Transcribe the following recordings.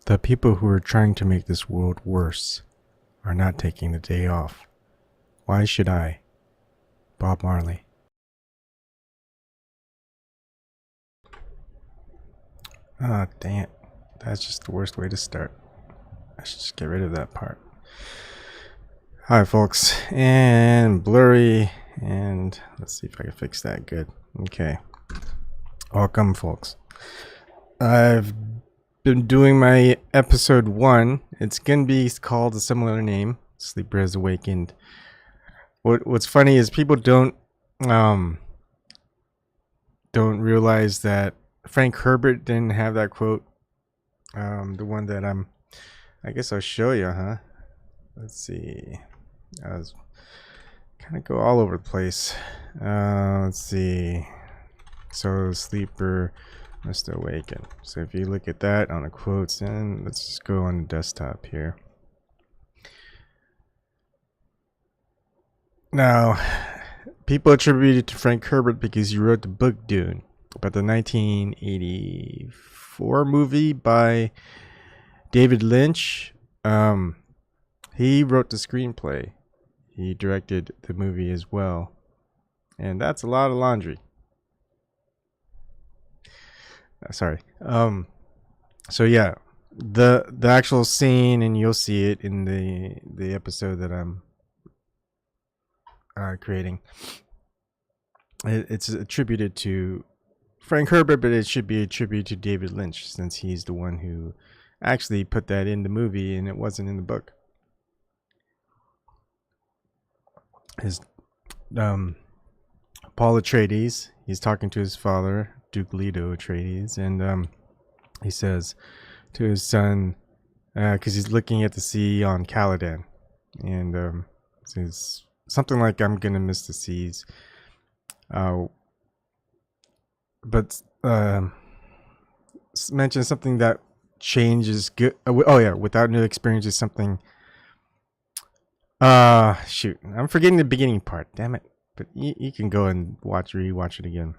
The people who are trying to make this world worse are not taking the day off. Why should I? Bob Marley. Ah, dang it. That's just the worst way to start. I should just get rid of that part. Hi, folks. And blurry. And let's see if I can fix that good. Okay. Welcome, folks. I've been doing my episode 1. It's going to be called a similar name. Sleeper has awakened. What's funny is people don't realize that Frank Herbert didn't have that quote. The one that I guess I'll show you, huh? Let's see. I was kind of go all over the place. Let's see. So sleeper must awaken. So if you look at that on the quotes, then let's just go on the desktop here. Now, people attribute it to Frank Herbert because he wrote the book Dune, but the 1984 movie by David Lynch, he wrote the screenplay. He directed the movie as well, and that's a lot of laundry. Sorry. So yeah, the actual scene, and you'll see it in the episode that I'm creating. It's attributed to Frank Herbert, but it should be attributed to David Lynch, since he's the one who actually put that in the movie and it wasn't in the book. His Paul Atreides, he's talking to his father, Duke Leto Atreides, and he says to his son, because he's looking at the sea on Caladan, and says something like, "I'm gonna miss the seas," but mention something that change is good. Oh yeah, without new experience is something. Shoot, I'm forgetting the beginning part. Damn it! But you can go and rewatch it again.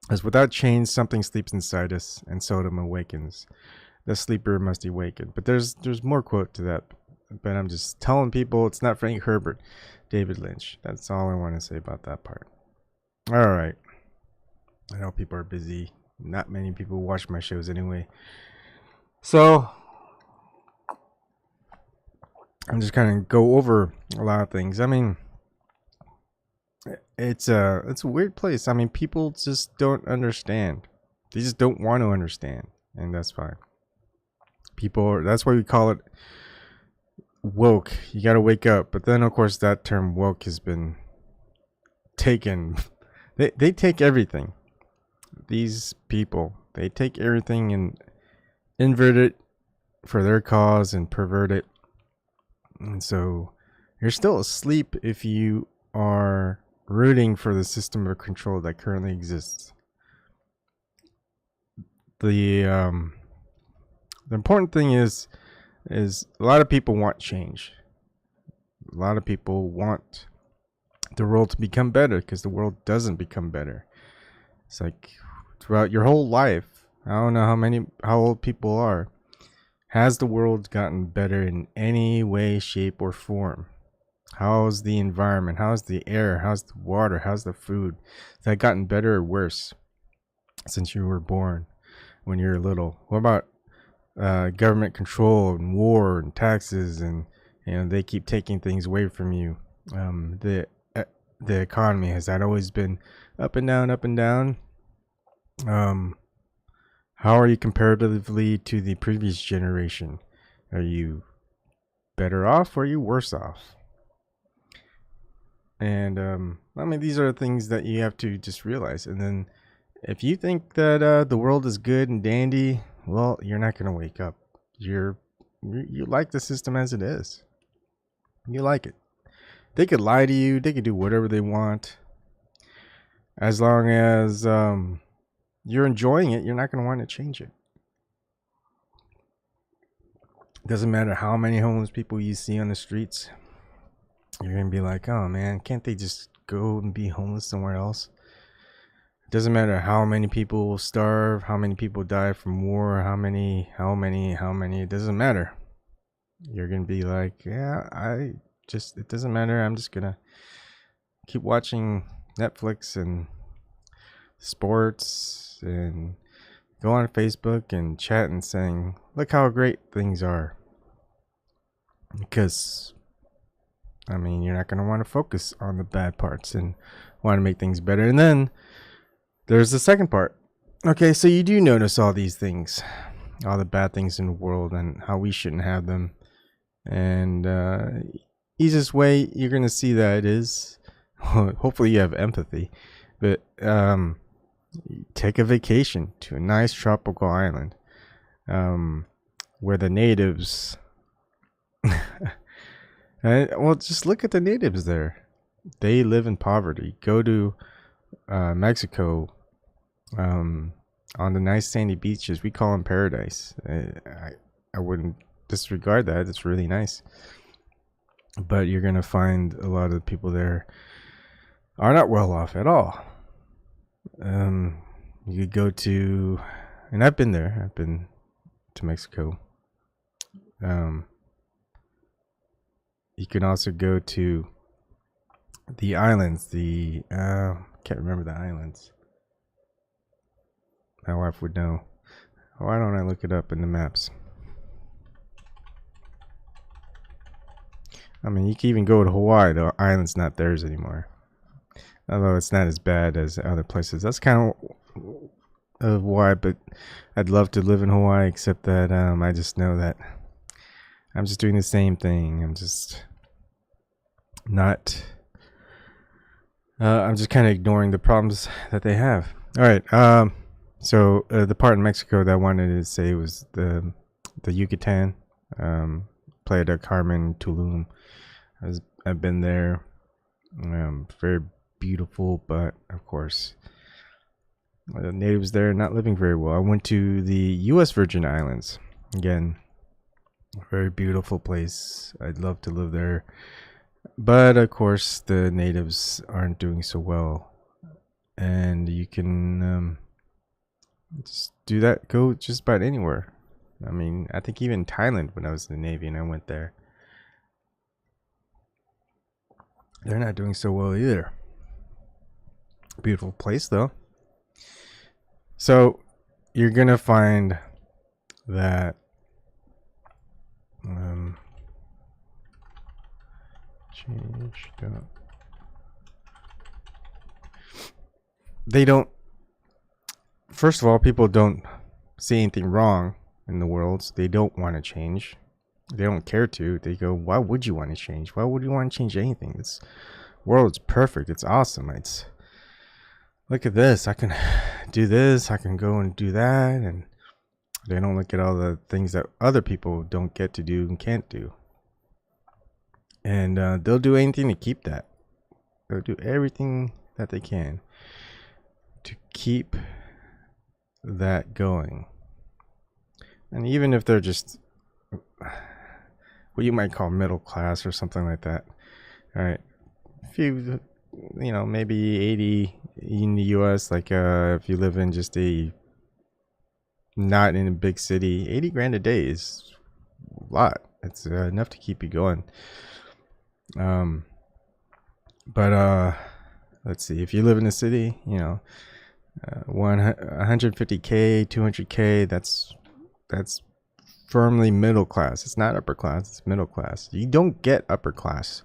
As without change, something sleeps inside us, and Sodom awakens. The sleeper must awaken. But there's more quote to that. But I'm just telling people it's not Frank Herbert, David Lynch. That's all I want to say about that part. All right. I know people are busy. Not many people watch my shows anyway. So I'm just kind of go over a lot of things. I mean, it's a weird place. I mean, people just don't understand. They just don't want to understand, and that's fine. That's why we call it woke. You got to wake up. But then, of course, that term woke has been taken. They take everything. These people, they take everything and invert it for their cause and pervert it. And so you're still asleep if you are rooting for the system of control that currently exists. The important thing is a lot of people want change. A lot of people want the world to become better, because the world doesn't become better. It's like throughout your whole life, I don't know how old people are, has the world gotten better in any way, shape, or form? How's the environment? How's the air? How's the water? How's the food? Has that gotten better or worse since you were born, when you were little? What about government control and war and taxes, and they keep taking things away from you? The economy, has that always been up and down, up and down? How are you comparatively to the previous generation? Are you better off, or are you worse off? And I mean, these are the things that you have to just realize. And then if you think that the world is good and dandy, well, you're not going to wake up. You like the system as it is. You like it. They could lie to you. They could do whatever they want. As long as you're enjoying it, you're not going to want to change it. Doesn't matter how many homeless people you see on the streets. You're going to be like, oh man, can't they just go and be homeless somewhere else? Doesn't matter how many people starve, how many people die from war, how many. It doesn't matter. You're gonna be like, yeah, it doesn't matter. I'm just gonna keep watching Netflix and sports and go on Facebook and chat and saying, look how great things are. Because, I mean, you're not going to want to focus on the bad parts and want to make things better. And then there's the second part. Okay, so you do notice all these things, all the bad things in the world and how we shouldn't have them. And easiest way you're going to see that is, hopefully you have empathy, but take a vacation to a nice tropical island where the natives well, just look at the natives there. They live in poverty. Go to Mexico on the nice sandy beaches. We call them paradise. I wouldn't disregard that. It's really nice. But you're going to find a lot of the people there are not well off at all. You could go to, and I've been there. I've been to Mexico. You can also go to the islands. Can't remember the islands. My wife would know. Why don't I look it up in the maps? I mean, you can even go to Hawaii. The island's not theirs anymore. Although it's not as bad as other places. That's kind of why, but I'd love to live in Hawaii, except that I just know that I'm just doing the same thing. I'm just I'm just kind of ignoring the problems that they have. All right. So the part in Mexico that I wanted to say was the Yucatan, Playa del Carmen, Tulum. I've been there. Very beautiful, but of course, the natives there are not living very well. I went to the U.S. Virgin Islands. Again, very beautiful place. I'd love to live there. But of course, the natives aren't doing so well. And you can just do that. Go just about anywhere. I mean, I think even Thailand, when I was in the Navy and I went there, they're not doing so well either. Beautiful place, though. So you're going to find that they don't, first of all, people don't see anything wrong in the world, so they don't want to change. They don't care to. They go, why would you want to change? Why would you want to change anything? This world is perfect. It's awesome. It's, look at this. I can do this. I can go and do that. And they don't look at all the things that other people don't get to do and can't do. And they'll do anything to keep that. They'll do everything that they can to keep that going. And even if they're just what you might call middle class or something like that. All right. If you know, maybe 80 in the US, like if you live in just not in a big city, 80 grand a day is a lot. It's enough to keep you going. But let's see, if you live in a city, you know, 150K, 200K, that's firmly middle class. It's not upper class, it's middle class. You don't get upper class.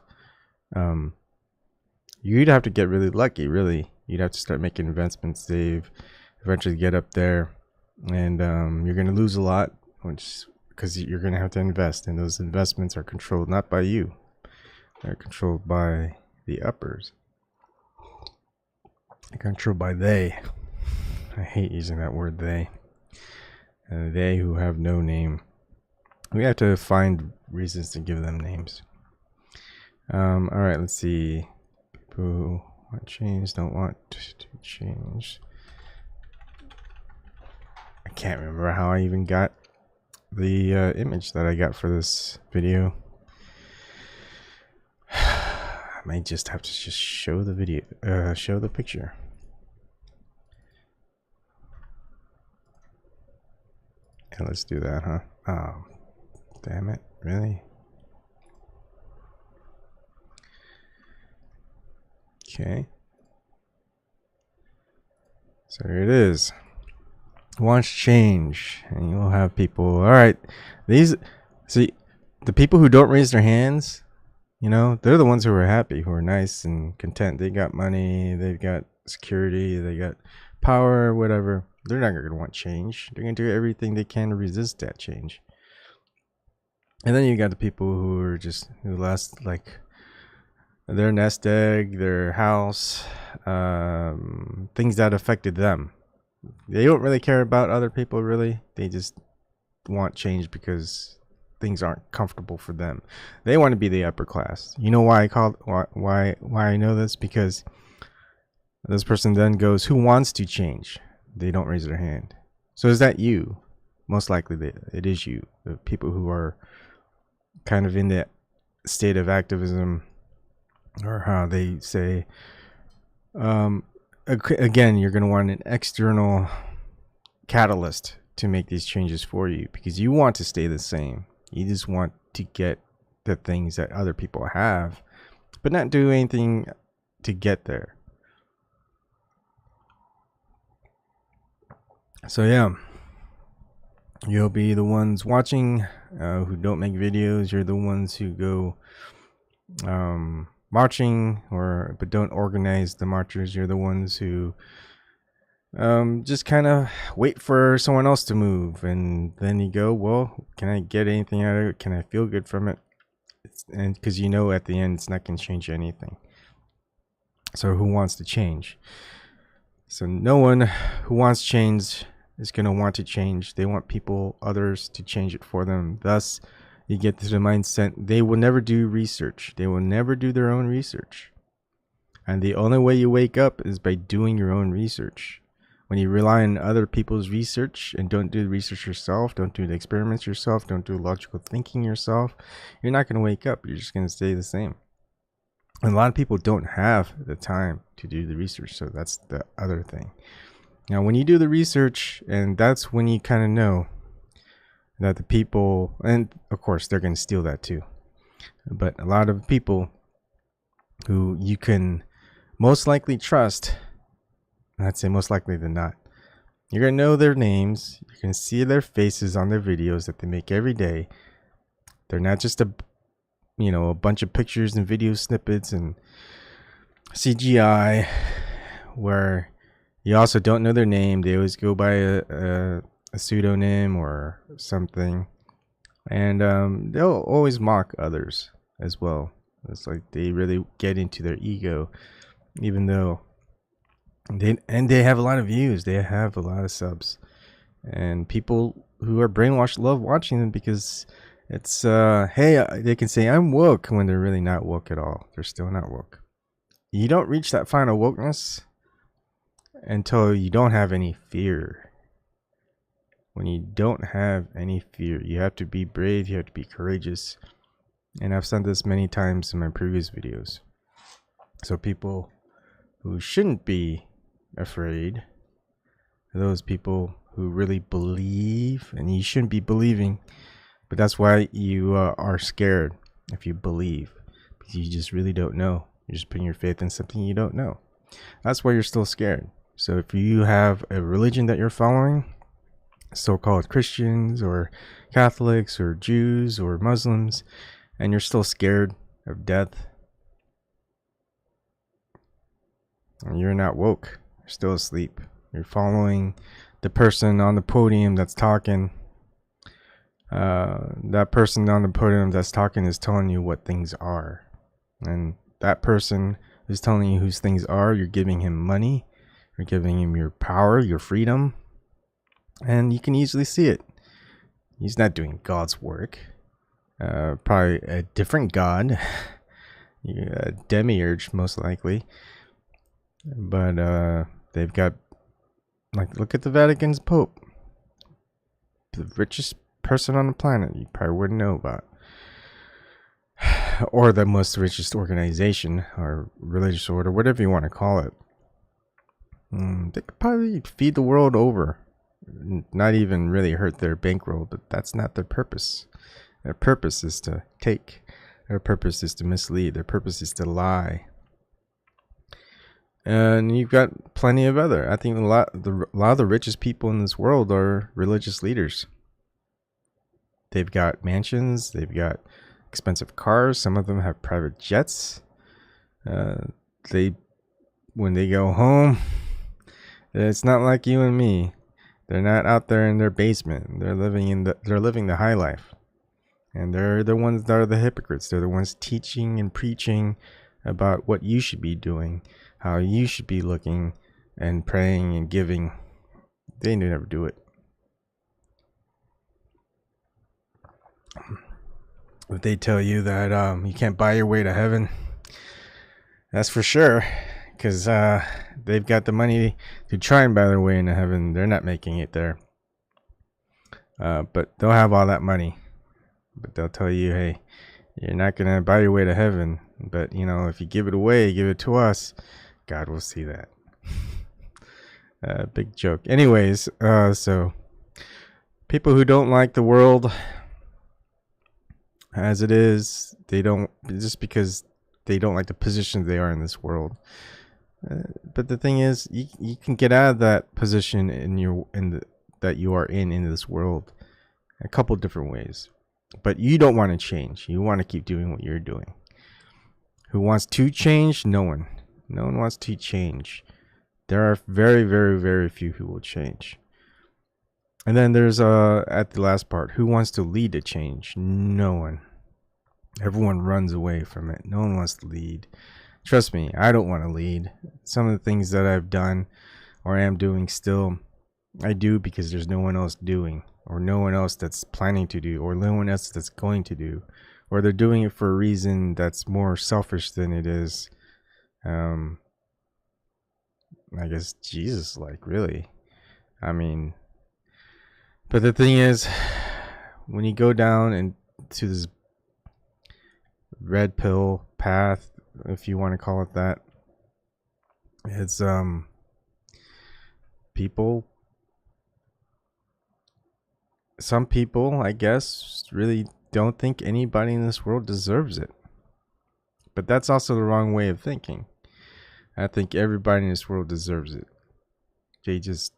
You'd have to get really lucky, really. You'd have to start making investments, save, eventually get up there, and you're going to lose a lot, which because you're going to have to invest, and those investments are controlled not by you. They're controlled by the uppers. They're controlled by they. I hate using that word, they. They who have no name. We have to find reasons to give them names. Alright, let's see. People who want change don't want to change. I can't remember how I even got the image that I got for this video. I might just have to just show the video, show the picture. Okay, let's do that, huh? Oh, damn it. Really? Okay. So here it is. Wants change. And you'll have people, all right, these, see, the people who don't raise their hands, you know, they're the ones who are happy, who are nice and content. They got money, they've got security, they got power, whatever. They're not going to want change. They're going to do everything they can to resist that change. And then you got the people who are just, who lost, like, their nest egg, their house, things that affected them. They don't really care about other people, really. They just want change because things aren't comfortable for them. They want to be the upper class. You know why I know this? Because this person then goes, who wants to change? They don't raise their hand. So is that you? Most likely it is you. The people who are kind of in that state of activism, or how they say, again, you're going to want an external catalyst to make these changes for you, because you want to stay the same. You just want to get the things that other people have, but not do anything to get there. So yeah, you'll be the ones watching who don't make videos. You're the ones who go marching, but don't organize the marchers. You're the ones who just kind of wait for someone else to move, and then you go, well, can I get anything out of it? Can I feel good from it? And because you know at the end it's not going to change anything. So who wants to change? So no one who wants change is going to want to change. They want others to change it for them. Thus, you get to the mindset they will never do research. They will never do their own research. And the only way you wake up is by doing your own research. When you rely on other people's research and don't do the research yourself, don't do the experiments yourself, don't do logical thinking yourself, you're not going to wake up. You're just going to stay the same. And a lot of people don't have the time to do the research. So that's the other thing. Now, when you do the research, and that's when you kind of know that the people, and of course they're going to steal that too, but a lot of people who you can most likely trust, I'd say most likely than not, you're going to know their names, you can see their faces on their videos that they make every day. They're not just a bunch of pictures and video snippets and CGI, where you also don't know their name. They always go by a pseudonym or something, and they'll always mock others as well. It's like they really get into their ego, even though they have a lot of views, they have a lot of subs, and people who are brainwashed love watching them because it's hey, they can say I'm woke when they're really not woke at all. They're still not woke. You don't reach that final wokeness until you don't have any fear. When you don't have any fear, you have to be brave, you have to be courageous. And I've said this many times in my previous videos. So people who shouldn't be afraid are those people who really believe, and you shouldn't be believing, but that's why you are scared if you believe, because you just really don't know. You're just putting your faith in something you don't know. That's why you're still scared. So if you have a religion that you're following, so-called Christians or Catholics or Jews or Muslims, and you're still scared of death, and you're not woke, you're still asleep. You're following the person on the podium that's talking. That person on the podium that's talking is telling you what things are, and that person who's telling you whose things are, you're giving him money, you're giving him your power, your freedom, and you can easily see it. He's not doing God's work. Probably a different God, a demiurge most likely, but they've got, like, look at the Vatican's Pope, the richest person on the planet you probably wouldn't know about, or the most richest organization or religious order, whatever you want to call it. They could probably feed the world over not even really hurt their bankroll, but that's not their purpose. Their purpose is to take. Their purpose is to mislead. Their purpose is to lie. And you've got plenty of other. I think a lot of the richest people in this world are religious leaders. They've got mansions. They've got expensive cars. Some of them have private jets. When they go home, it's not like you and me. They're not out there in their basement. They're living the high life. And they're the ones that are the hypocrites. They're the ones teaching and preaching about what you should be doing, how you should be looking and praying and giving. They never do it. If they tell you that you can't buy your way to heaven, that's for sure. Because they've got the money to try and buy their way into heaven. They're not making it there. But they'll have all that money. But they'll tell you, hey, you're not going to buy your way to heaven. But, if you give it away, give it to us, God will see that. Big joke. Anyways, so people who don't like the world as it is, just because they don't like the position they are in this world. But the thing is, you can get out of that position that you are in this world a couple different ways. But you don't want to change. You want to keep doing what you're doing. Who wants to change? No one. No one wants to change. There are very, very, very few who will change. And then there's at the last part, who wants to lead a change? No one. Everyone runs away from it. No one wants to lead. Trust me, I don't want to lead. Some of the things that I've done or am doing still, I do because there's no one else doing, or no one else that's planning to do, or no one else that's going to do, or they're doing it for a reason that's more selfish than it is, I guess, Jesus-like, really. I mean, but the thing is, when you go down into this red pill path, if you want to call it that, it's some people, I guess, really don't think anybody in this world deserves it. But that's also the wrong way of thinking. I think everybody in this world deserves it. They just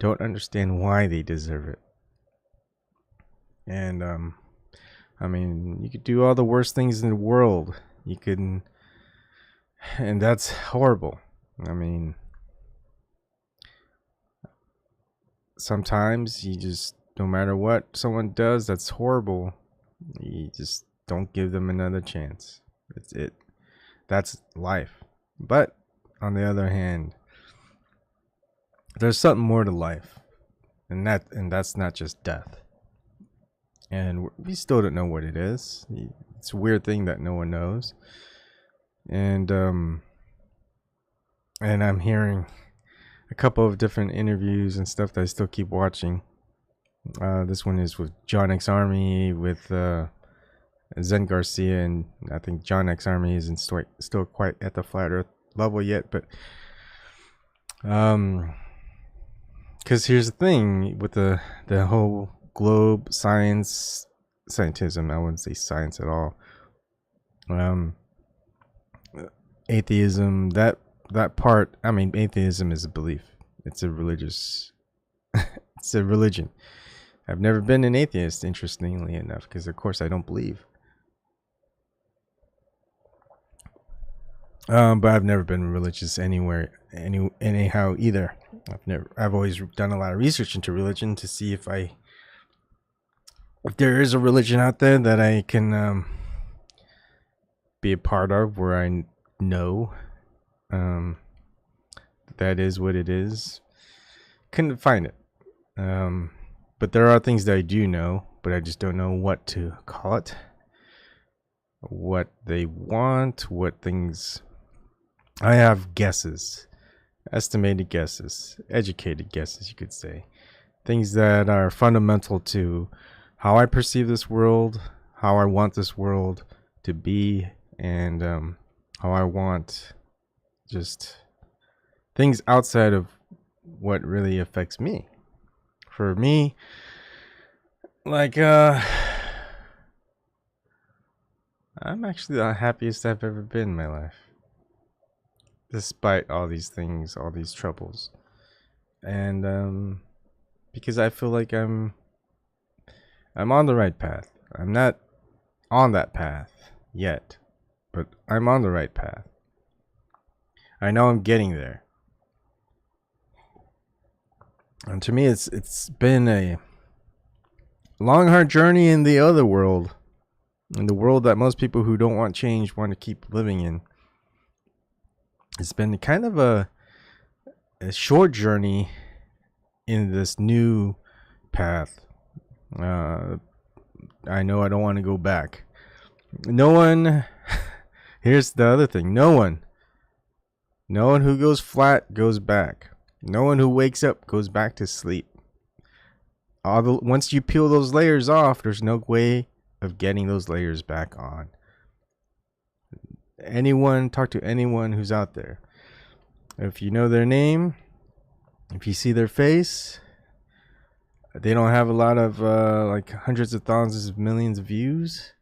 don't understand why they deserve it. And I mean, you could do all the worst things in the world. And that's horrible. I mean, sometimes you just, no matter what someone does that's horrible, you just don't give them another chance. That's life. But on the other hand, there's something more to life, and that's not just death. And we still don't know what it is. It's a weird thing that no one knows. And I'm hearing a couple of different interviews and stuff that I still keep watching. This one is with John X Army, with Zen Garcia, and I think John X Army isn't still quite at the Flat Earth level yet, but because here's the thing with the whole globe scientism, I wouldn't say science at all. Atheism, that part, I mean, atheism is a belief. It's a religious, it's a religion. I've never been an atheist, interestingly enough, because of course I don't believe. But I've never been religious anyhow either. I've always done a lot of research into religion to see if there is a religion out there that I can be a part of, where I know that is what it is. Couldn't find it. But there are things that I do know, but I just don't know what to call it, what they want, what things. I have guesses, estimated guesses, educated guesses, you could say. Things that are fundamental to how I perceive this world, how I want this world to be, and how I want just things outside of what really affects me. For me, like, I'm actually the happiest I've ever been in my life. Despite all these things, all these troubles. And, because I feel like I'm on the right path. I'm not on that path yet, but I'm on the right path. I know I'm getting there. And to me, it's been a long, hard journey in the other world. In the world that most people who don't want change want to keep living in. It's been kind of a short journey in this new path. I know I don't want to go back. No one, here's the other thing. No one who goes flat goes back. No one who wakes up goes back to sleep. Once you peel those layers off, there's no way of getting those layers back on. Talk to anyone who's out there. If you know their name, if you see their face, they don't have a lot of like hundreds of thousands of millions of views,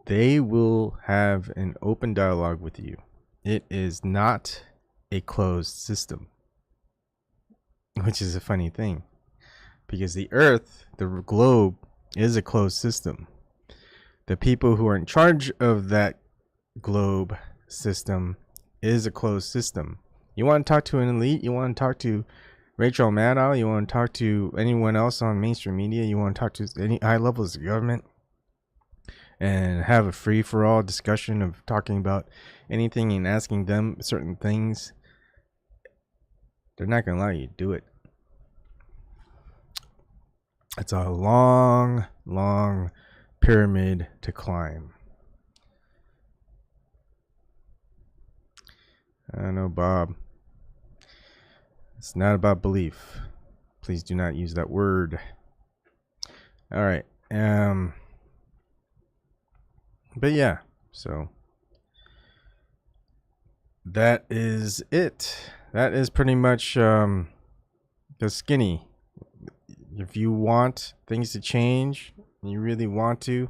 they will have an open dialogue with you. It is not a closed system, which is a funny thing, because the Earth, the globe, is a closed system. The people who are in charge of that globe system is a closed system. You want to talk to an elite, you want to talk to Rachel Maddow, you want to talk to anyone else on mainstream media, you want to talk to any high levels of government, and have a free-for-all discussion of talking about anything and asking them certain things, they're not going to allow you to do it. It's a long, long pyramid to climb. I don't know, Bob. It's not about belief. Please do not use that word. All right. But yeah, so that is it. That is pretty much the skinny. If you want things to change, and you really want to,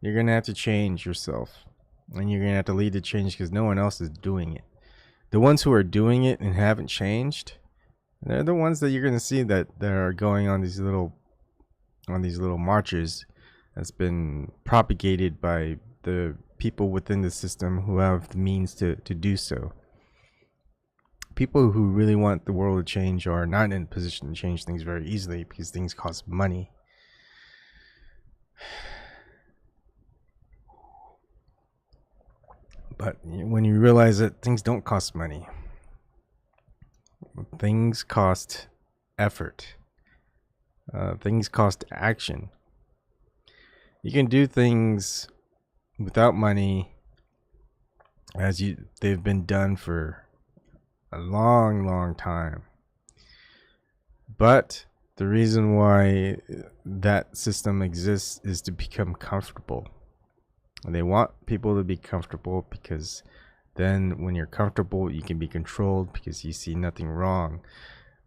you're going to have to change yourself. And you're going to have to lead the change because no one else is doing it. The ones who are doing it and haven't changed, they're the ones that you're going to see that are going on these little marches that's been propagated by the people within the system who have the means to do so. People who really want the world to change are not in a position to change things very easily because things cost money. But when you realize that things don't cost money, things cost effort. Things cost action. You can do things without money as they've been done for a long, long time. But the reason why that system exists is to become comfortable. They want people to be comfortable because then when you're comfortable, you can be controlled because you see nothing wrong.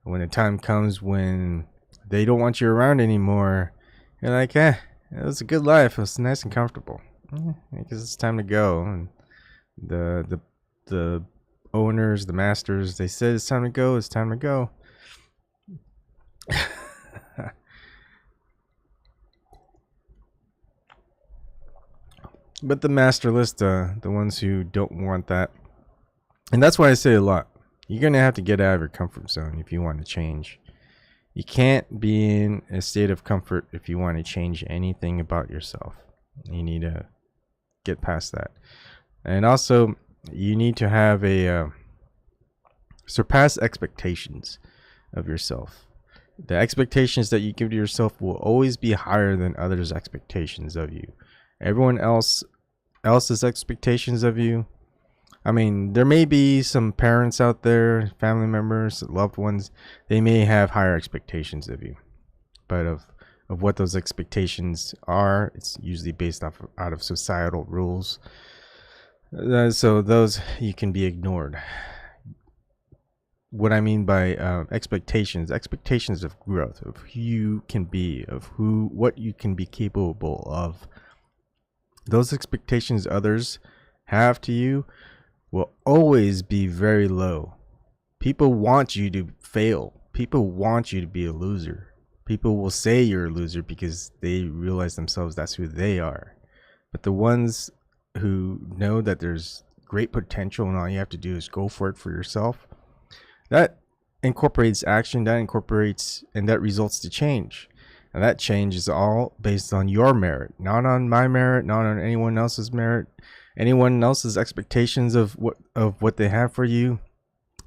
When the time comes when they don't want you around anymore, you're like, it was a good life. It was nice and comfortable. Because it's time to go. And the owners, the masters, they said it's time to go. It's time to go. But the masterless, the ones who don't want that, and that's why I say a lot, you're going to have to get out of your comfort zone if you want to change. You can't be in a state of comfort if you want to change anything about yourself. You need to get past that. And also, you need to have surpass expectations of yourself. The expectations that you give to yourself will always be higher than others' expectations of you. Everyone else's expectations of you. I mean, there may be some parents out there, family members, loved ones, they may have higher expectations of you. But of what those expectations are, it's usually based out of societal rules. So those you can be ignored. what I mean by expectations of growth, of who you can be, of what you can be capable of. Those expectations others have to you will always be very low. People want you to fail. People want you to be a loser. People will say you're a loser because they realize themselves that's who they are. But the ones who know that there's great potential and all you have to do is go for it for yourself, that incorporates action, that incorporates, and that results to change. And that change is all based on your merit, not on my merit, not on anyone else's merit, anyone else's expectations of what they have for you.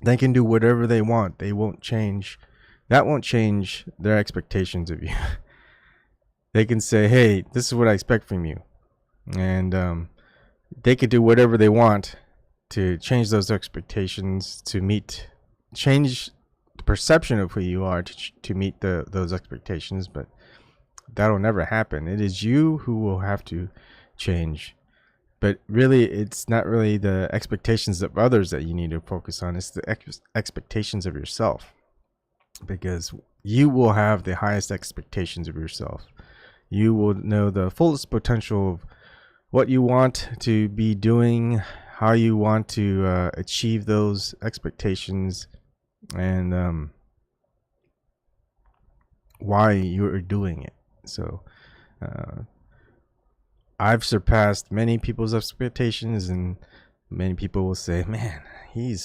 They can do whatever they want. They won't change. That won't change their expectations of you. They can say, hey, this is what I expect from you. And they could do whatever they want to change those expectations, to change the perception of who you are to meet those expectations. But that'll never happen. It is you who will have to change. But really, it's not really the expectations of others that you need to focus on. It's the expectations of yourself. Because you will have the highest expectations of yourself. You will know the fullest potential of what you want to be doing, how you want to achieve those expectations, and why you're doing it. So I've surpassed many people's expectations, and many people will say, man, he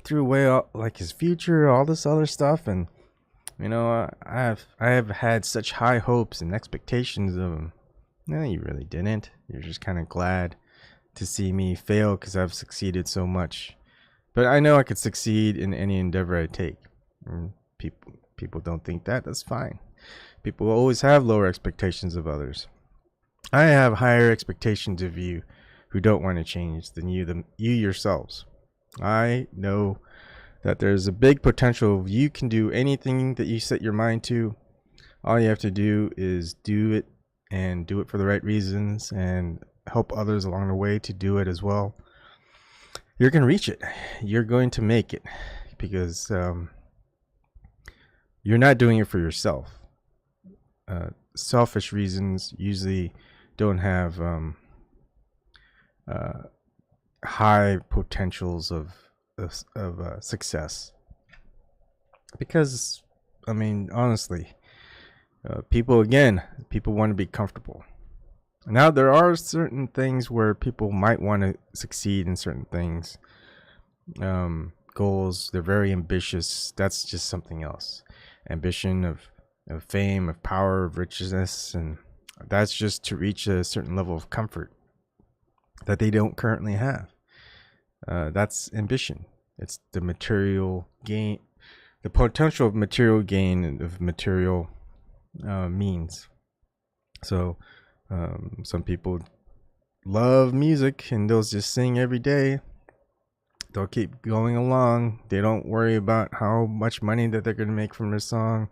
threw away all, like, his future, all this other stuff, and I have had such high hopes and expectations of him. No, you really didn't. You're just kind of glad to see me fail because I've succeeded so much. But I know I could succeed in any endeavor I take. And people don't think that. That's fine. People always have lower expectations of others. I have higher expectations of you who don't want to change than you yourselves. I know that there's a big potential. You can do anything that you set your mind to. All you have to do is do it, and do it for the right reasons, and help others along the way to do it as well. You're going to reach it. You're going to make it, because you're not doing it for yourself. Selfish reasons usually don't have high potentials of success, because I mean, honestly, people want to be comfortable. Now, there are certain things where people might want to succeed in certain things, goals. They're very ambitious. That's just something else. Ambition of fame, of power, of richness, and that's just to reach a certain level of comfort that they don't currently have. That's ambition. It's the material gain, the potential of material gain, and of material means. So some people love music and they'll just sing every day. They'll keep going along. They don't worry about how much money that they're going to make from their song.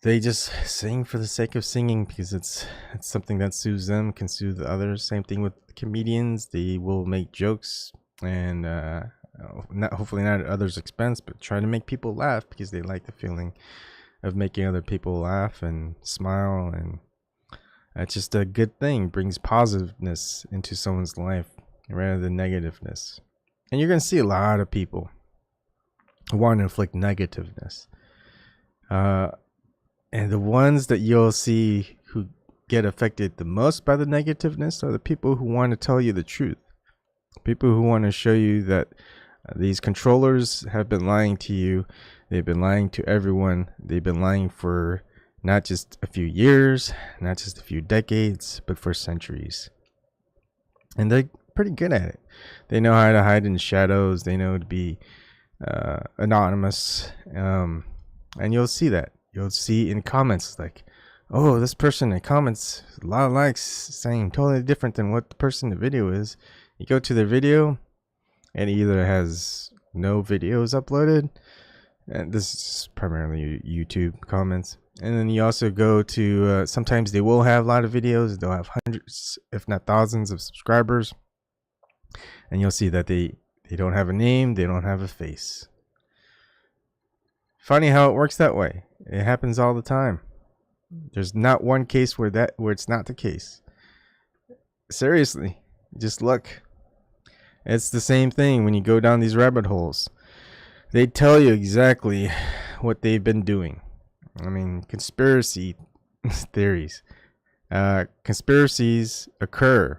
They just sing for the sake of singing because it's something that soothes them, can soothe others. Same thing with comedians. They will make jokes and hopefully not at others' expense, but try to make people laugh because they like the feeling of making other people laugh and smile, and that's just a good thing. It brings positiveness into someone's life rather than negativeness. And you're going to see a lot of people who want to inflict negativeness. And the ones that you'll see who get affected the most by the negativeness are the people who want to tell you the truth. People who want to show you that these controllers have been lying to you. They've been lying to everyone. They've been lying for not just a few years, not just a few decades, but for centuries. And they're pretty good at it. They know how to hide in the shadows. They know to be anonymous. And you'll see that. You'll see in comments like, oh, this person in comments, a lot of likes, saying totally different than what the person in the video is. You go to their video and it either has no videos uploaded, and this is primarily YouTube comments. And then you also go to, sometimes they will have a lot of videos. They'll have hundreds, if not thousands of subscribers. And you'll see that they They don't have a name. They don't have a face. Funny how it works that way. It happens all the time. There's not one case where it's not the case. Seriously, just look. It's the same thing when you go down these rabbit holes. They tell you exactly what they've been doing. I mean, conspiracy theories. Conspiracies occur.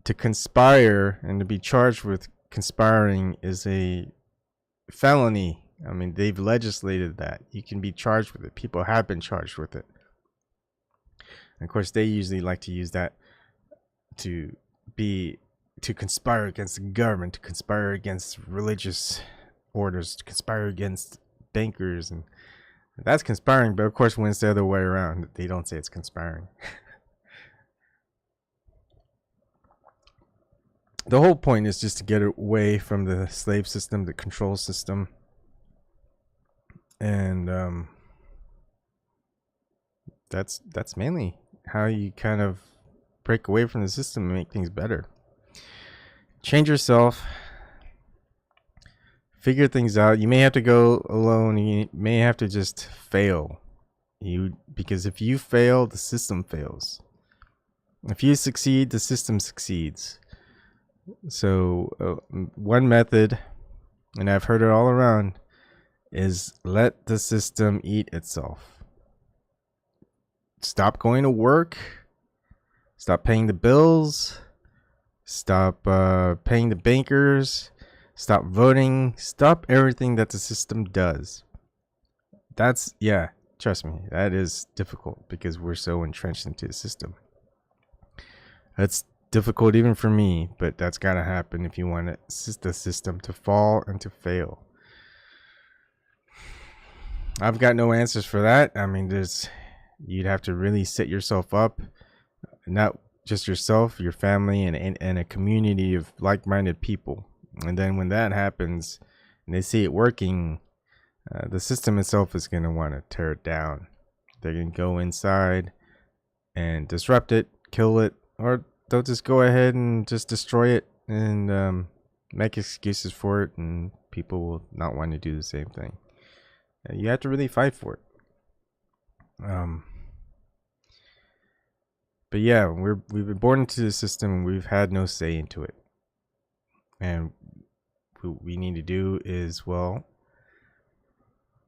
To conspire and to be charged with conspiring is a felony. I mean, they've legislated that. You can be charged with it. People have been charged with it. And of course, they usually like to use that to conspire against the government, to conspire against religious orders, to conspire against bankers, and that's conspiring. But of course, when it's the other way around, they don't say it's conspiring. The whole point is just to get away from the slave system, the control system, and that's mainly how you kind of break away from the system and make things better. Change yourself, figure things out. You may have to go alone. You may have to just fail. Because if you fail, the system fails. If you succeed, the system succeeds. So one method, and I've heard it all around, is let the system eat itself. Stop going to work. Stop paying the bills. Stop paying the bankers. Stop voting. Stop everything that the system does. Trust me, that is difficult because we're so entrenched into the system. That's difficult even for me, but that's got to happen if you want the system to fall and to fail. I've got no answers for that. I mean, you'd have to really set yourself up, not just yourself, your family, and a community of like-minded people. And then when that happens and they see it working, the system itself is going to want to tear it down. They're going to go inside and disrupt it, kill it, or they'll just go ahead and just destroy it and make excuses for it, and people will not want to do the same thing. You have to really fight for it. But yeah, we've been born into the system and we've had no say into it. And what we need to do is,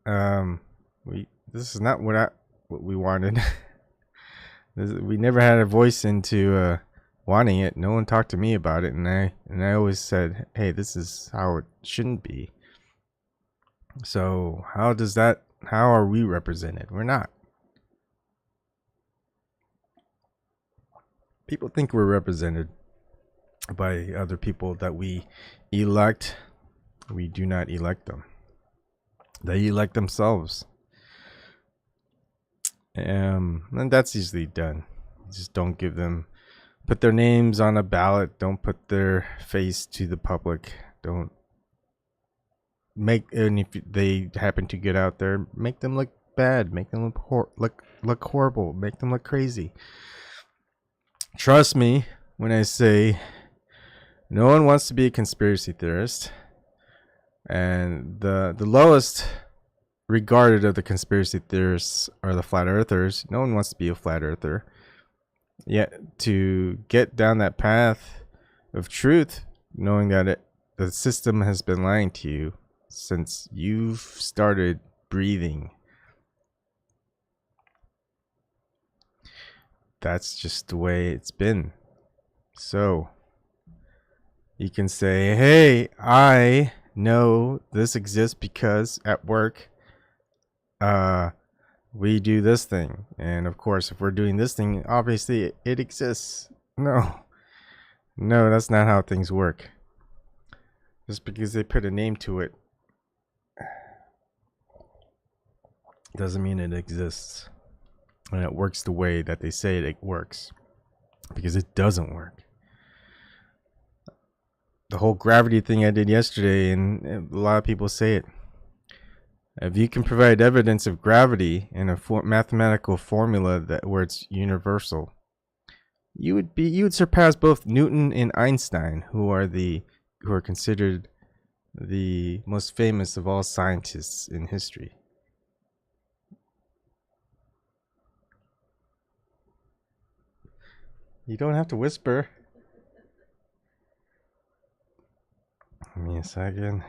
this is not what we wanted. We never had a voice into wanting it. No one talked to me about it, and I always said, hey, this is how it shouldn't be. So how are we represented? We're not. People think we're represented by other people that we elect. We do not elect them. They elect themselves. And that's easily done. Just don't put their names on a ballot. Don't put their face to the public. Don't and if they happen to get out there, make them look bad. Make them look horrible. Make them look crazy. Trust me when I say no one wants to be a conspiracy theorist. And the lowest regarded of the conspiracy theorists are the flat earthers. No one wants to be a flat earther. Yet to get down that path of truth, knowing that the system has been lying to you since you've started breathing, that's just the way it's been. So you can say, hey, I know this exists because at work we do this thing, and of course if we're doing this thing, obviously it exists. No, that's not how things work. Just because they put a name to it doesn't mean it exists and it works the way that they say it works, because it doesn't work. The whole gravity thing I did yesterday, and a lot of people say it. If you can provide evidence of gravity in a mathematical formula where it's universal, you would surpass both Newton and Einstein, who are the who are considered the most famous of all scientists in history. You don't have to whisper. Give me a second.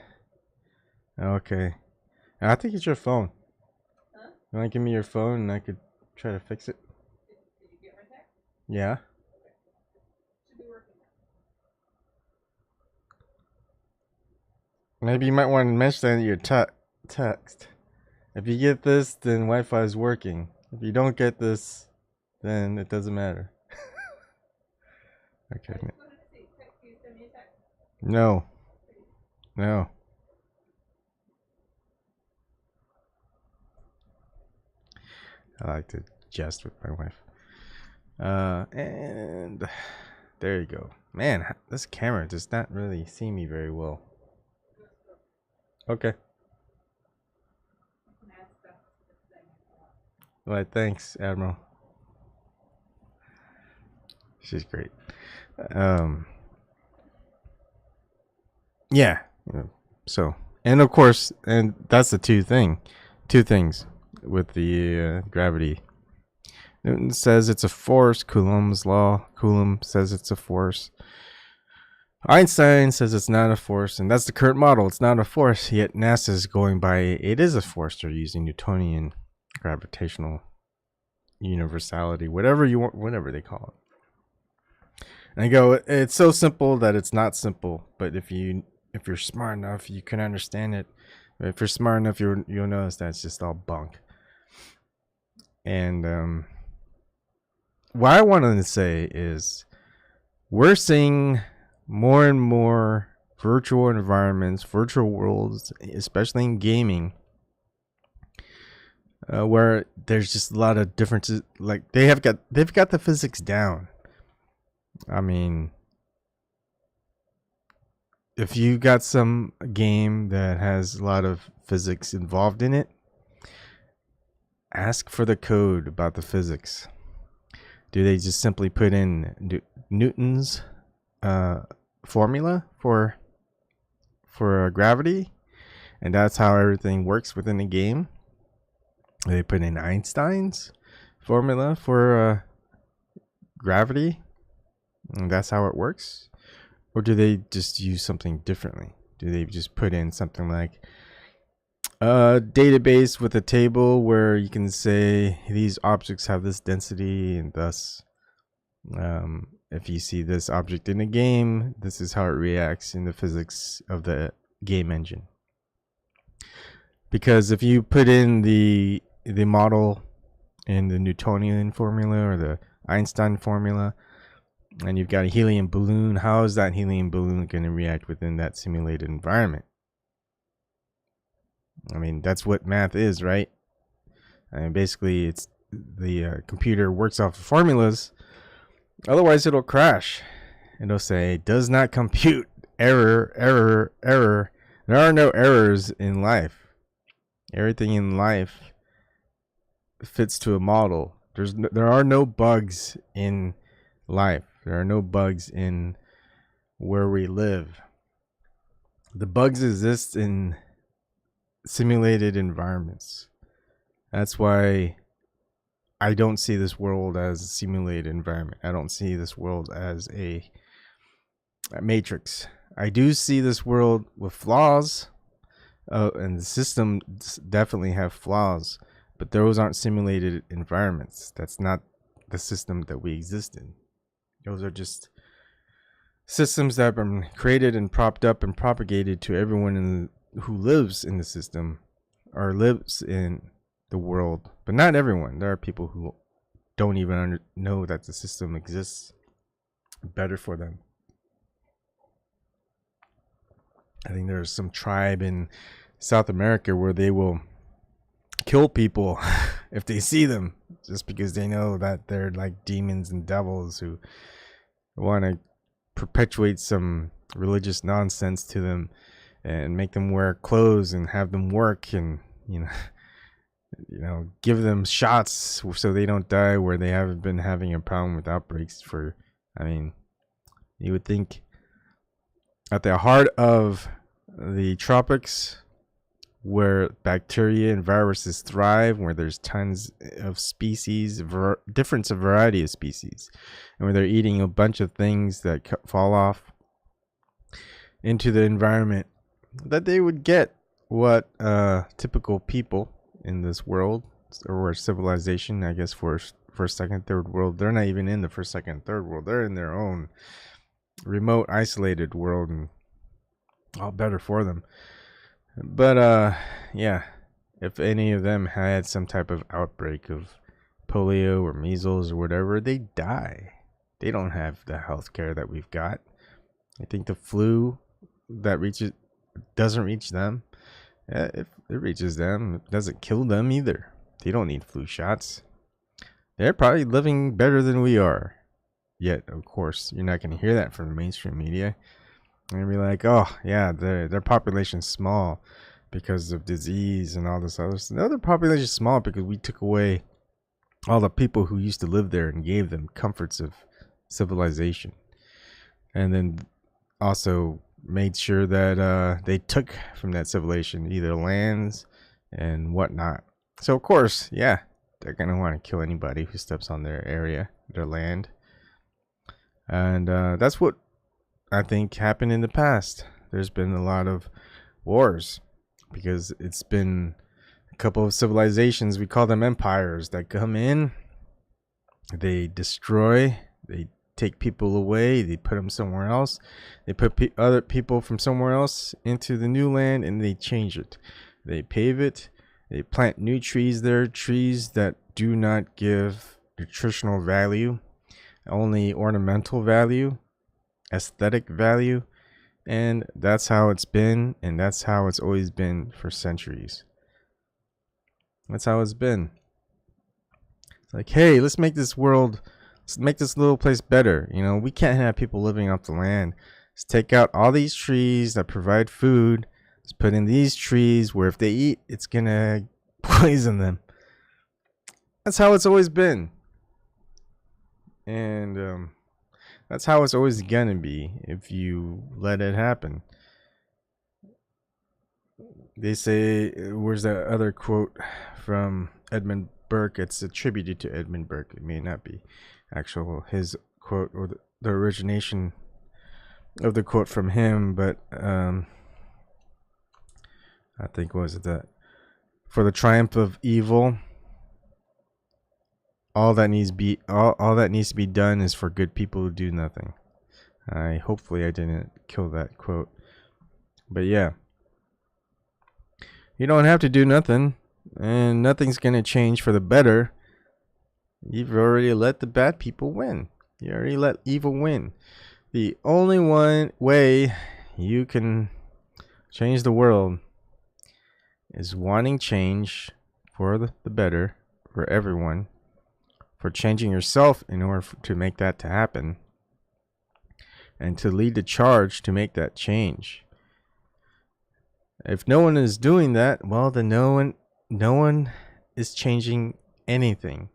Okay. I think it's your phone. Huh? You want to give me your phone and I could try to fix it? Did you get my text? Yeah. Okay. Should be working now. Maybe you might want to mention that in your text. If you get this, then Wi-Fi is working. If you don't get this, then it doesn't matter. Okay. No. No. I like to jest with my wife. And there you go. Man, this camera does not really see me very well. Okay. Well, thanks, Admiral. She's great. Yeah. So, and of course, and that's the two things with the gravity. Newton says it's a force. Coulomb's law. Coulomb says it's a force. Einstein says it's not a force, and that's the current model. It's not a force, yet NASA is going by it is a force. They're using Newtonian gravitational universality, whatever you want, whatever they call it. And I go, it's so simple that it's not simple. But if you're smart enough, you can understand it. If you're smart enough, you'll notice that it's just all bunk. And what I wanted to say is, we're seeing more and more virtual environments, virtual worlds, especially in gaming, where there's just a lot of differences. Like they've got the physics down. I mean, if you got some game that has a lot of physics involved in it, ask for the code about the physics. Do they just simply put in Newton's formula for gravity, and that's how everything works within the game? They put in Einstein's formula for gravity, and that's how it works? Or do they just use something differently? Do they just put in something like a database with a table where you can say these objects have this density, and thus if you see this object in a game, this is how it reacts in the physics of the game engine? Because if you put in the model in the Newtonian formula or the Einstein formula, and you've got a helium balloon, how is that helium balloon going to react within that simulated environment? I mean, that's what math is, right? And basically, it's the computer works off of formulas. Otherwise, it'll crash. It'll say, does not compute, error, error, error. There are no errors in life. Everything in life fits to a model. There are no bugs in life. There are no bugs in where we live. The bugs exist in simulated environments. That's why I don't see this world as a simulated environment. I don't see this world as a matrix. I do see this world with flaws, and the system definitely have flaws, but those aren't simulated environments. That's not the system that we exist in. Those are just systems that have been created and propped up and propagated to everyone who lives in the system or lives in the world, but not everyone. There are people who don't even know that the system exists. Better for them. I think there's some tribe in South America where they will kill people if they see them, just because they know that they're like demons and devils who want to perpetuate some religious nonsense to them and make them wear clothes and have them work and you know give them shots so they don't die, where they haven't been having a problem with outbreaks for, I mean, you would think at the heart of the tropics, where bacteria and viruses thrive, where there's tons of species, different variety of species, and where they're eating a bunch of things that fall off into the environment, that they would get what typical people in this world, or civilization, I guess, for first, second, third world, they're not even in the first, second, third world. They're in their own remote, isolated world, and all better for them. But yeah, if any of them had some type of outbreak of polio or measles or whatever, they die. They don't have the health care that we've got. I think the flu that doesn't reach them. If it reaches them, it doesn't kill them either. They don't need flu shots. They're probably living better than we are. Yet, of course, you're not going to hear that from the mainstream media. And be like, oh, yeah, their population's small because of disease and all this other stuff. No, their population's small because we took away all the people who used to live there and gave them comforts of civilization. And then also made sure that they took from that civilization either lands and whatnot. So, of course, yeah, they're going to want to kill anybody who steps on their area, their land. And that's what I think happened in the past. There's been a lot of wars because it's been a couple of civilizations, we call them empires, that come in, they destroy, they take people away, they put them somewhere else, they put other people from somewhere else into the new land, and they change it, they pave it, they plant new trees there, trees that do not give nutritional value, only ornamental value, aesthetic value. And that's how it's been, and that's how it's always been for centuries. That's how it's been. It's like, hey, let's make this little place better. You know, we can't have people living off the land. Let's take out all these trees that provide food. Let's put in these trees where if they eat, it's gonna poison them. That's how it's always been. And that's how it's always gonna be if you let it happen. They say, where's that other quote from Edmund Burke? It's attributed to Edmund Burke. It may not be his quote or the origination of the quote from him, but I think was it that for the triumph of evil, all that needs to be done is for good people who do nothing. Hopefully I didn't kill that quote, but yeah, you don't have to do nothing, and nothing's gonna change for the better. You've already let the bad people win. You already let evil win. The only one way you can change the world is wanting change for the better for everyone, for changing yourself in order to make that to happen, and to lead the charge to make that change. If no one is doing that, well, then no one is changing anything.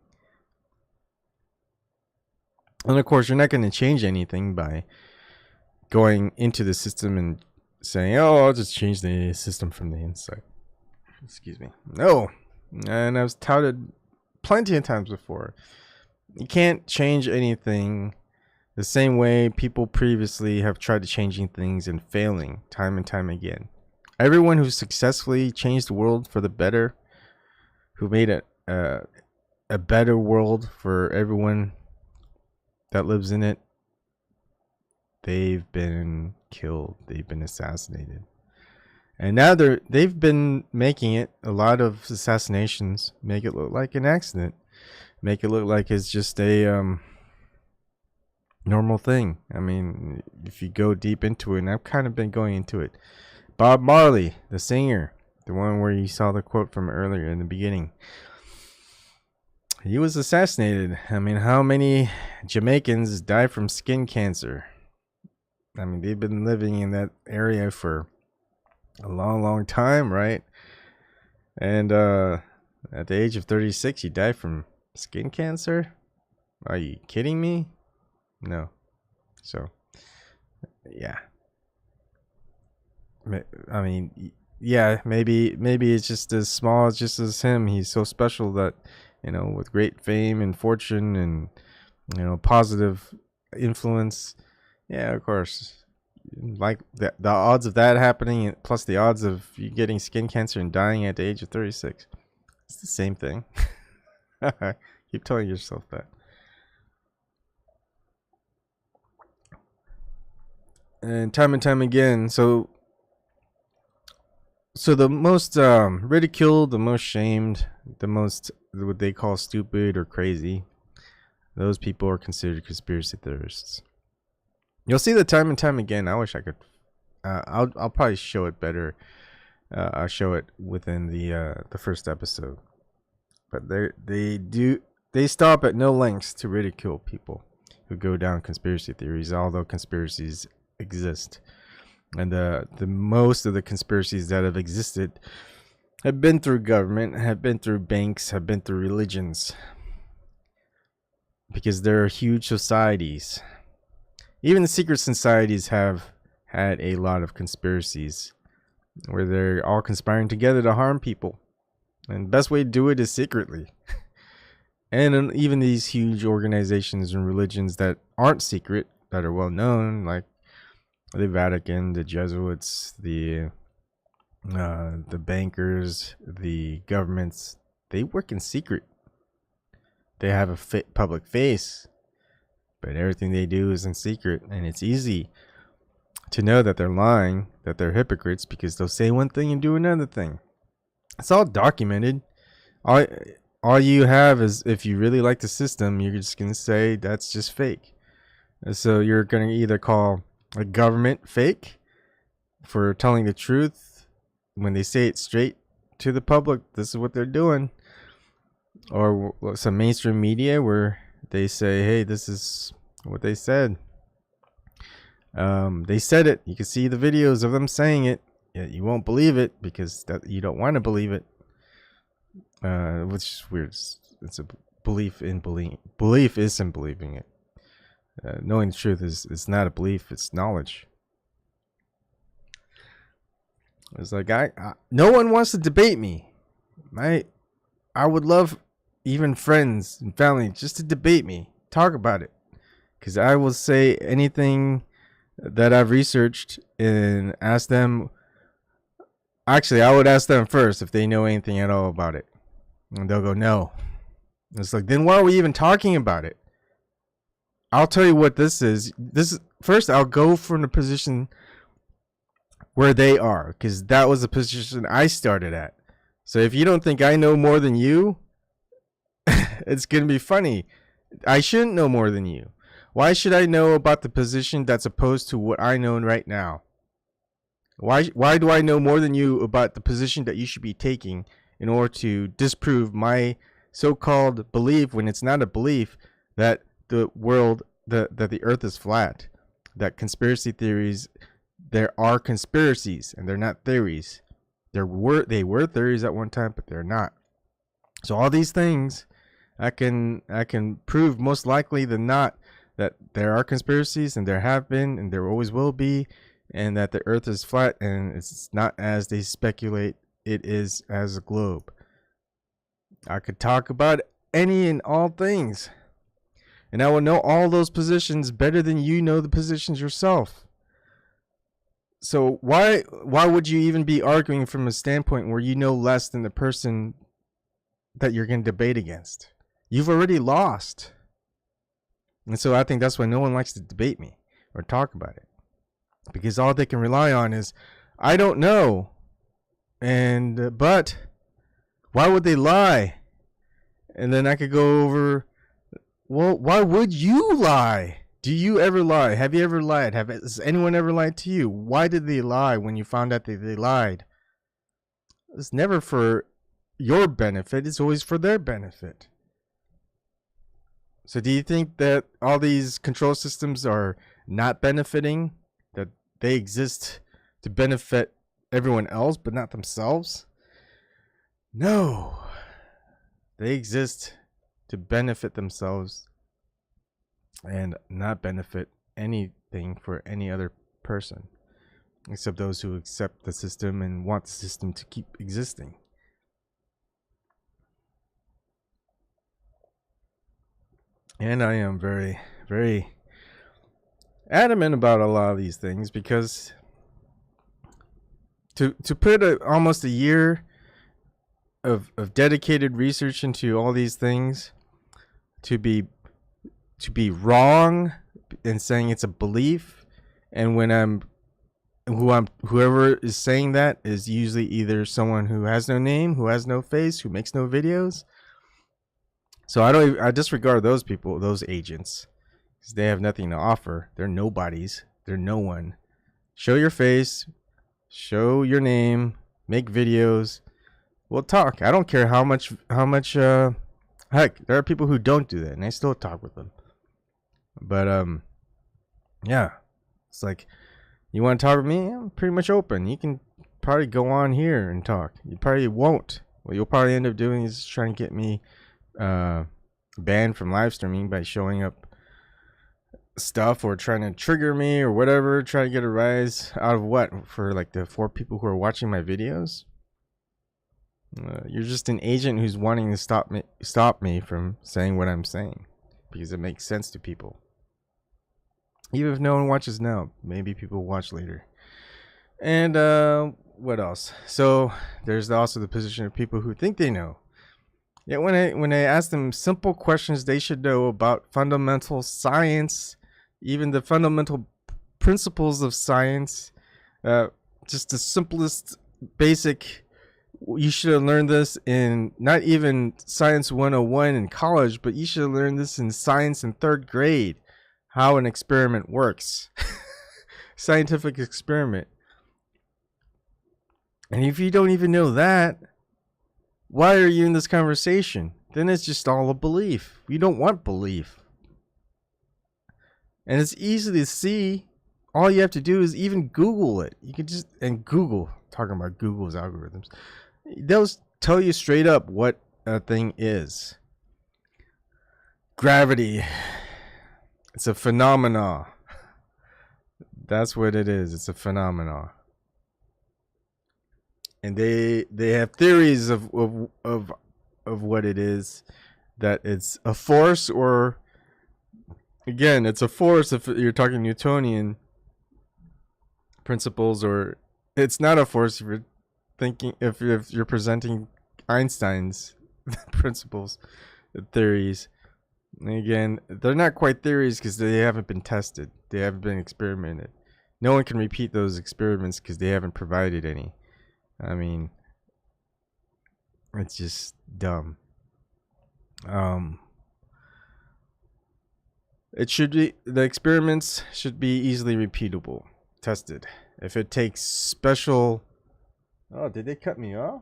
And of course, you're not going to change anything by going into the system and saying, oh, I'll just change the system from the inside. Excuse me. No. And I've touted plenty of times before. You can't change anything the same way people previously have tried to changing things and failing time and time again. Everyone who successfully changed the world for the better, who made it a better world for everyone that lives in it, they've been killed. They've been assassinated. And now they've been making it, a lot of assassinations, make it look like an accident. Make it look like it's just a normal thing. I mean, if you go deep into it, and I've kind of been going into it. Bob Marley, the singer, the one where you saw the quote from earlier in the beginning, he was assassinated. I mean, how many Jamaicans die from skin cancer? I mean, they've been living in that area for a long, long time, right? And at the age of 36, he died from skin cancer? Are you kidding me? No. So, yeah. I mean, yeah, maybe it's just as small as just as him. He's so special that, with great fame and fortune and, positive influence. Yeah, of course. Like the odds of that happening, plus the odds of you getting skin cancer and dying at the age of 36. It's the same thing. Keep telling yourself that. And time again. So the most ridiculed, the most shamed, the most what they call stupid or crazy, those people are considered conspiracy theorists. You'll see that time and time again. I wish I could. I'll probably show it better. I'll show it within the first episode. But they stop at no lengths to ridicule people who go down conspiracy theories, although conspiracies exist. And the most of the conspiracies that have existed have been through government, have been through banks, have been through religions. Because they're huge societies. Even the secret societies have had a lot of conspiracies where they're all conspiring together to harm people. And the best way to do it is secretly. And even these huge organizations and religions that aren't secret, that are well known, like the Vatican, the Jesuits, the bankers, the governments, they work in secret. They have a public face, but everything they do is in secret, and it's easy to know that they're lying, that they're hypocrites, because they'll say one thing and do another thing. It's all documented. All you have is, if you really like the system, you're just going to say that's just fake. So you're going to either call a government fake for telling the truth when they say it straight to the public, this is what they're doing. Or some mainstream media where they say, hey, this is what they said. They said it. You can see the videos of them saying it. Yet you won't believe it because you don't want to believe it. Which is weird. It's a belief in believing. Belief is in believing it. Knowing the truth is not a belief. It's knowledge. It's like no one wants to debate me. I would love even friends and family just to debate me, talk about it, because I will say anything that I've researched and ask them. Actually, I would ask them first if they know anything at all about it, and they'll go no. It's like, then why are we even talking about it? I'll tell you what this is. First, I'll go from the position where they are, because that was the position I started at. So if you don't think I know more than you, it's going to be funny. I shouldn't know more than you. Why should I know about the position that's opposed to what I know right now? Why do I know more than you about the position that you should be taking in order to disprove my so-called belief, when it's not a belief, that the world, that the earth is flat, that conspiracy theories, there are conspiracies and they're not theories. They were theories at one time, but they're not. So all these things I can prove most likely than not that there are conspiracies, and there have been, and there always will be, and that the earth is flat and it's not as they speculate it is as a globe. I could talk about any and all things, and I will know all those positions better than you know the positions yourself. So why would you even be arguing from a standpoint where you know less than the person that you're going to debate against? You've already lost. And so I think that's why no one likes to debate me or talk about it, because all they can rely on is, I don't know. And but why would they lie? And then I could go over, well, why would you lie? Do you ever lie? Have you ever lied? Has anyone ever lied to you? Why did they lie when you found out that they lied? It's never for your benefit. It's always for their benefit. So do you think that all these control systems are not benefiting? That they exist to benefit everyone else but not themselves? No. They exist to benefit themselves and not benefit anything for any other person. except those who accept the system and want the system to keep existing. And I am very, very adamant about a lot of these things, because to put almost a year of dedicated research into all these things, to be wrong and saying it's a belief, and when whoever is saying that is usually either someone who has no name, who has no face, who makes no videos. So I disregard those people, those agents, because they have nothing to offer. They're nobodies. They're no one. Show your face, show your name, make videos. We'll talk. I don't care how much. Heck, there are people who don't do that, and I still talk with them. But yeah, it's like, you want to talk with me? I'm pretty much open. You can probably go on here and talk. You probably won't. What you'll probably end up doing is trying to get me banned from live streaming by showing up stuff or trying to trigger me or whatever, try to get a rise out of what, for like the 4 people who are watching my videos. You're just an agent who's wanting to stop me from saying what I'm saying, because it makes sense to people. Even if no one watches now, maybe people watch later. And what else? So there's also the position of people who think they know. Yet when I ask them simple questions they should know about fundamental science, even the fundamental principles of science, just the simplest basic, you should have learned this in not even Science 101 in college, but you should have learned this in science in 3rd grade, how an experiment works. Scientific experiment. And if you don't even know that, why are you in this conversation? Then it's just all a belief. We don't want belief. And it's easy to see. All you have to do is even Google it. You can just, and Google, talking about Google's algorithms, they'll tell you straight up what a thing is. Gravity. It's a phenomena. That's what it is. It's a phenomena. And they have theories of what it is, that it's a force, or again, it's a force if you're talking Newtonian principles, or it's not a force if you're thinking, if you're presenting Einstein's principles, theories. And again, they're not quite theories because they haven't been tested. They haven't been experimented. No one can repeat those experiments because they haven't provided any. I mean, it's just dumb. It should be, the experiments should be easily repeatable, tested. If it takes special, oh, did they cut me off?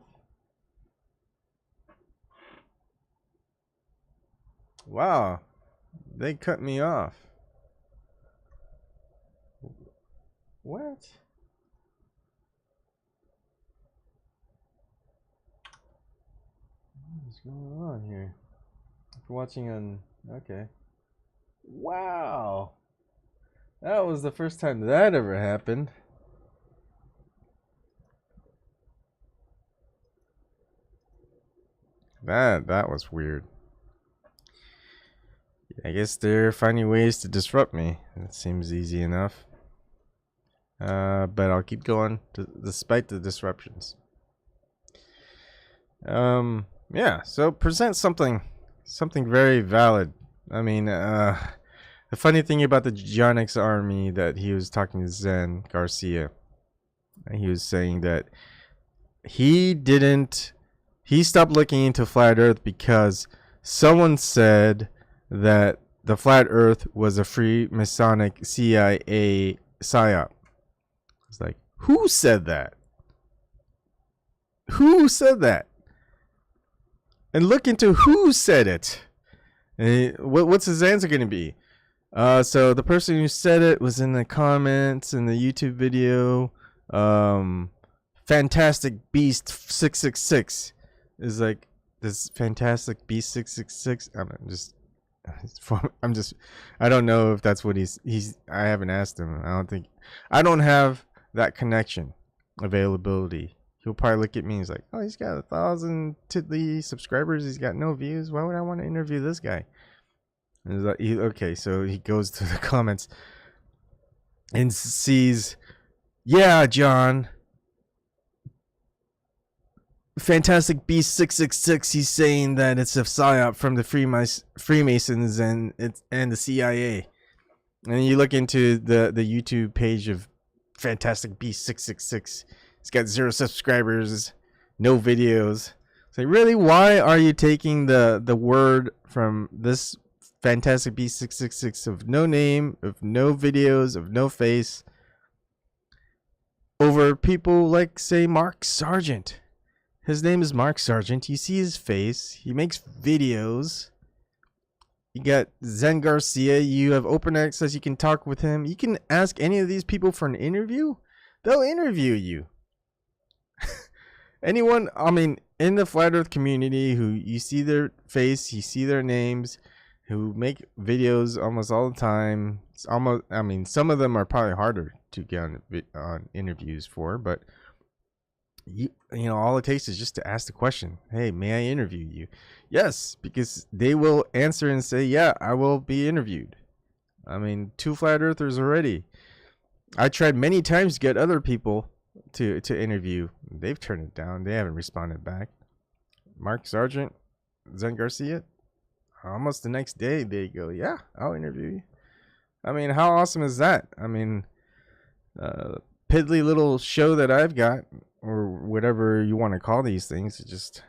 Wow, they cut me off. What? What's going on here? If you're watching on, okay. Wow. That was the first time that ever happened. That was weird. I guess they're finding ways to disrupt me. It seems easy enough. But I'll keep going despite the disruptions. Yeah, so present something very valid. I mean, the funny thing about the Geonics army, that he was talking to Zen Garcia, he was saying that he stopped looking into flat earth because someone said that the flat earth was a free Masonic CIA psyop. It's like, who said that? Who said that? And look into who said it. And what's his answer going to be? So the person who said it was in the comments in the YouTube video. Fantastic Beast 666 is like, this Fantastic Beast 666. I don't know if that's what he's. I haven't asked him. I don't have that connection, availability. He'll probably look at me and he's like, oh, he's got 1,000 tiddly subscribers. He's got no views. Why would I want to interview this guy? And he's like, okay, so he goes to the comments and sees, yeah, John, Fantastic Beast 666. He's saying that it's a psyop from the Freemasons and the CIA. And you look into the YouTube page of Fantastic Beast 666. He's got 0 subscribers, no videos. It's like, really? Why are you taking the word from this Fantastic Beast 666 of no name, of no videos, of no face, over people like, say, Mark Sargent? His name is Mark Sargent. You see his face. He makes videos. You got Zen Garcia. You have open access. You can talk with him. You can ask any of these people for an interview. They'll interview you. Anyone, I mean, in the Flat Earth community who you see their face, you see their names, who make videos almost all the time. It's almost, I mean, some of them are probably harder to get on interviews for, but you know, all it takes is just to ask the question, hey, may I interview you? Yes, because they will answer and say, yeah, I will be interviewed. I mean, 2 Flat Earthers already. I tried many times to get other people to interview. They've turned it down. They haven't responded back. Mark Sargent, Zen Garcia, almost the next day they go, yeah, I'll interview you. I mean, how awesome is that? I mean, piddly little show that I've got, or whatever you want to call these things, just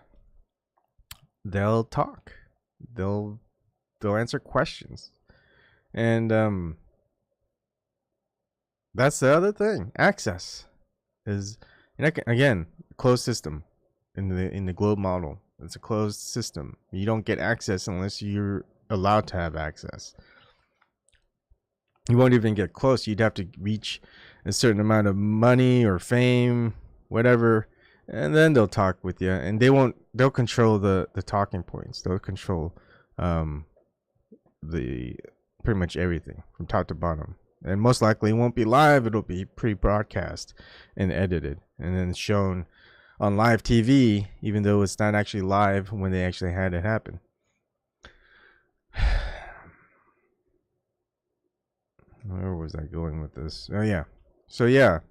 they'll talk, they'll answer questions, and that's the other thing. Access is, again, closed system in the globe model. It's a closed system. You don't get access unless you're allowed to have access. You won't even get close. You'd have to reach a certain amount of money or fame, whatever, and then they'll talk with you. And they'll control the talking points. They'll control the pretty much everything from top to bottom. And most likely it won't be live. It'll be pre-broadcast and edited and then shown on live TV, even though it's not actually live when they actually had it happen. Where was I going with this? Oh yeah. So yeah,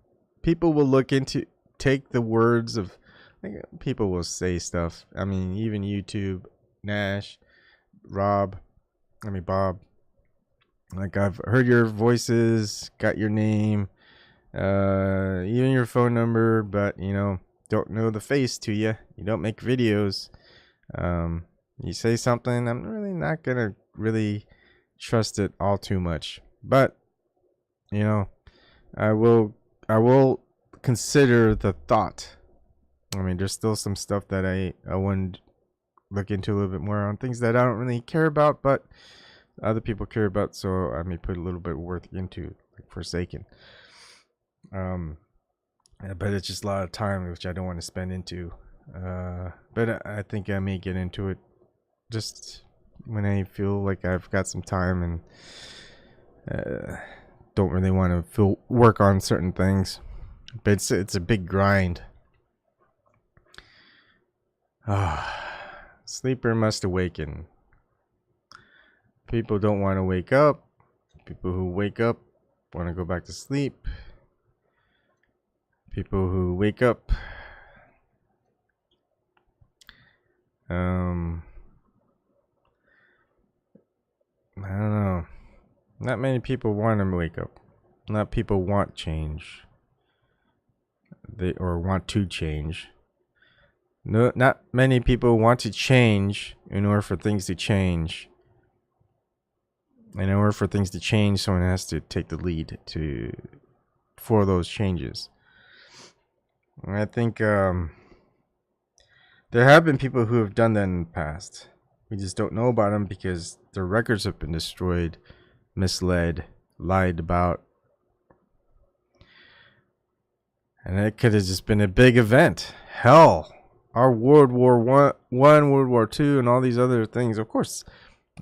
people will take the words of, people will say stuff. I mean, even YouTube, Nash, Bob. Like, I've heard your voices, got your name, even your phone number, but don't know the face to you. You don't make videos. You say something, I'm really not gonna really trust it all too much. But I will consider the thought. I mean, there's still some stuff that I want to look into a little bit more on, things that I don't really care about, but other people care about, so I may put a little bit of work into, like Forsaken. But it's just a lot of time, which I don't want to spend into. But I think I may get into it just when I feel like I've got some time and don't really want to work on certain things. But it's a big grind. Sleeper must awaken. People don't want to wake up. People who wake up want to go back to sleep. People who wake up I don't know. Not many people want to wake up. Not people want change. Or want to change. No, not many people want to change in order for things to change. In order for things to change, someone has to take the lead for those changes. And I think there have been people who have done that in the past. We just don't know about them because their records have been destroyed, misled, lied about. And it could have just been a big event. Hell, our World War One, World War II, and all these other things. Of course,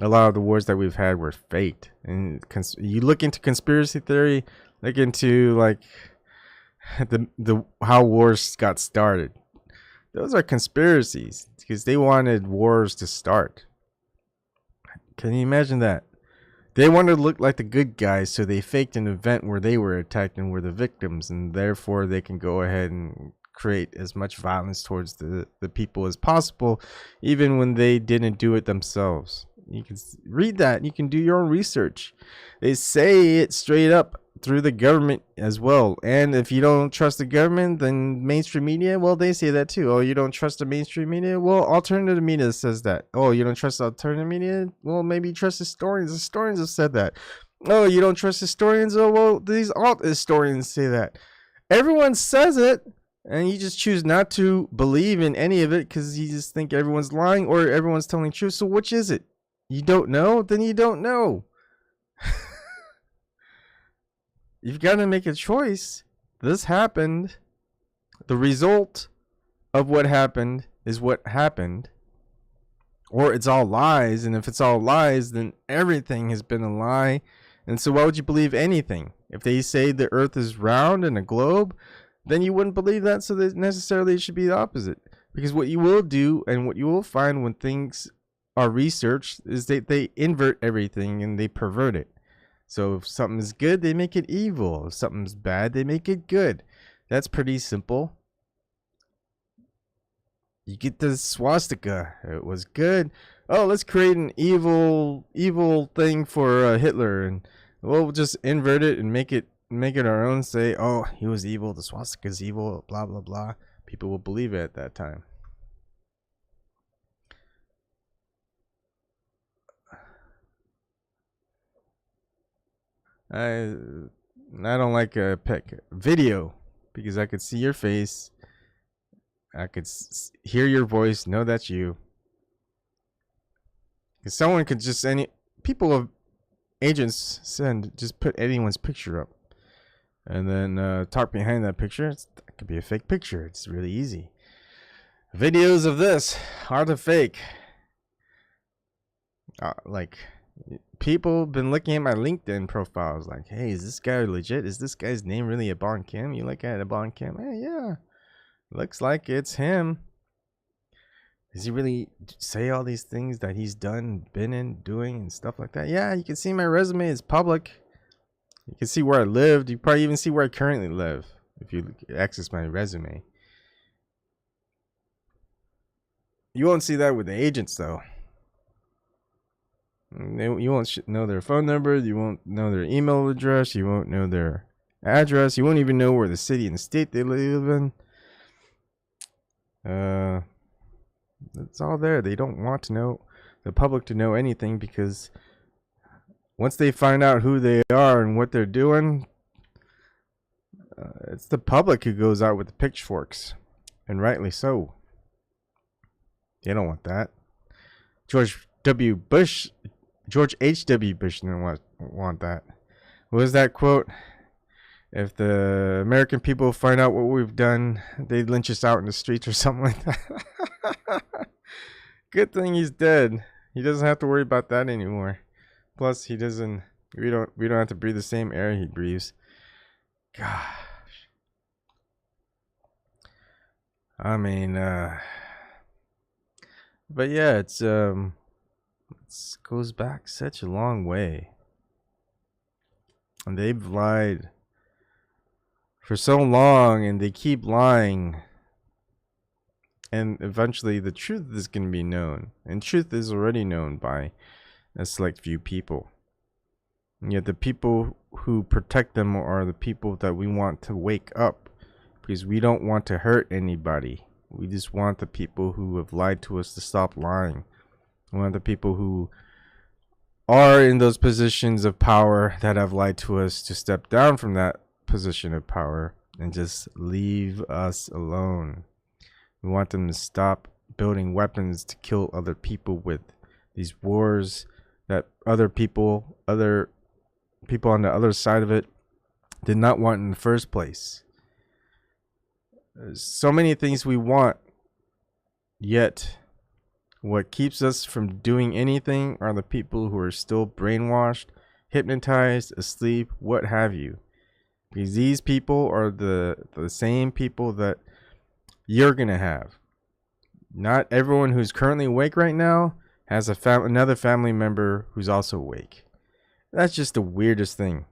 a lot of the wars that we've had were faked. And you look into conspiracy theory, look into like the how wars got started. Those are conspiracies because they wanted wars to start. Can you imagine that? They wanted to look like the good guys, so they faked an event where they were attacked and were the victims, and therefore they can go ahead and create as much violence towards the people as possible, even when they didn't do it themselves. You can read that. You can do your own research. They say it straight up through the government as well. And if you don't trust the government, then mainstream media, well, they say that too. Oh, you don't trust the mainstream media? Well, alternative media says that. Oh, you don't trust alternative media? Well, maybe you trust historians. Historians have said that. Oh, you don't trust historians? Oh, well, these alt historians say that. Everyone says it, and you just choose not to believe in any of it because you just think everyone's lying or everyone's telling truth. So which is it? You don't know? Then you don't know. You've got to make a choice. This happened. The result of what happened is what happened. Or it's all lies. And if it's all lies, then everything has been a lie. And so why would you believe anything? If they say the earth is round and a globe, then you wouldn't believe that. So that necessarily it should be the opposite. Because what you will do and what you will find when things are researched is they invert everything and they pervert it. So if something is good, they make it evil. If something's bad, they make it good. That's pretty simple. You get the swastika. It was good. Oh, let's create an evil thing for Hitler, and we'll just invert it and make it our own. Say, oh, he was evil. The swastika's evil. Blah blah blah. People will believe it at that time. I don't like a pick video because I could see your face. I could hear your voice, know that's you. Because someone could just people of agents just put anyone's picture up, and then talk behind that picture. That could be a fake picture. It's really easy. Videos of this are the fake. Like. People have been looking at my LinkedIn profiles like, hey, is this guy legit? Is this guy's name really Ebon Kim? You look at Ebon Kim, hey, yeah, looks like it's him. Does he really say all these things that he's done, been in, doing, and stuff like that? Yeah, you can see my resume is public. You can see where I lived. You probably even see where I currently live if you access my resume. You won't see that with the agents, though. You won't know their phone number. You won't know their email address. You won't know their address. You won't even know where the city and state they live in. It's all there. They don't want to know the public to know anything because once they find out who they are and what they're doing, it's the public who goes out with the pitchforks, and rightly so. They don't want that. George H.W. Bush didn't want that. What was that quote? If the American people find out what we've done, they'd lynch us out in the streets or something like that. Good thing he's dead. He doesn't have to worry about that anymore. Plus, we don't have to breathe the same air he breathes. Gosh. I mean, but yeah, it goes back such a long way. And they've lied for so long, and they keep lying. And eventually the truth is going to be known. And truth is already known by a select few people. And yet the people who protect them are the people that we want to wake up. Because we don't want to hurt anybody. We just want the people who have lied to us to stop lying. We want the people who are in those positions of power that have lied to us to step down from that position of power and just leave us alone. We want them to stop building weapons to kill other people with. These wars that other people on the other side of it did not want in the first place. There's so many things we want, yet what keeps us from doing anything are the people who are still brainwashed, hypnotized, asleep, what have you. Because these people are the same people that you're going to have. Not everyone who's currently awake right now has another family member who's also awake. That's just the weirdest thing.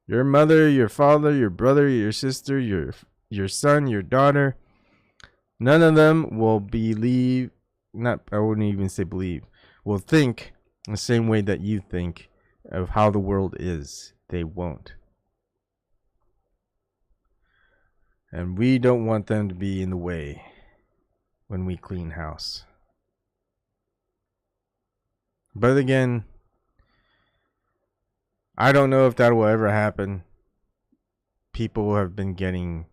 Your mother, your father, your brother, your sister, your son, your daughter, none of them will believe, not, I wouldn't even say believe, will think the same way that you think of how the world is. They won't. And we don't want them to be in the way when we clean house. But again, I don't know if that will ever happen. People have been getting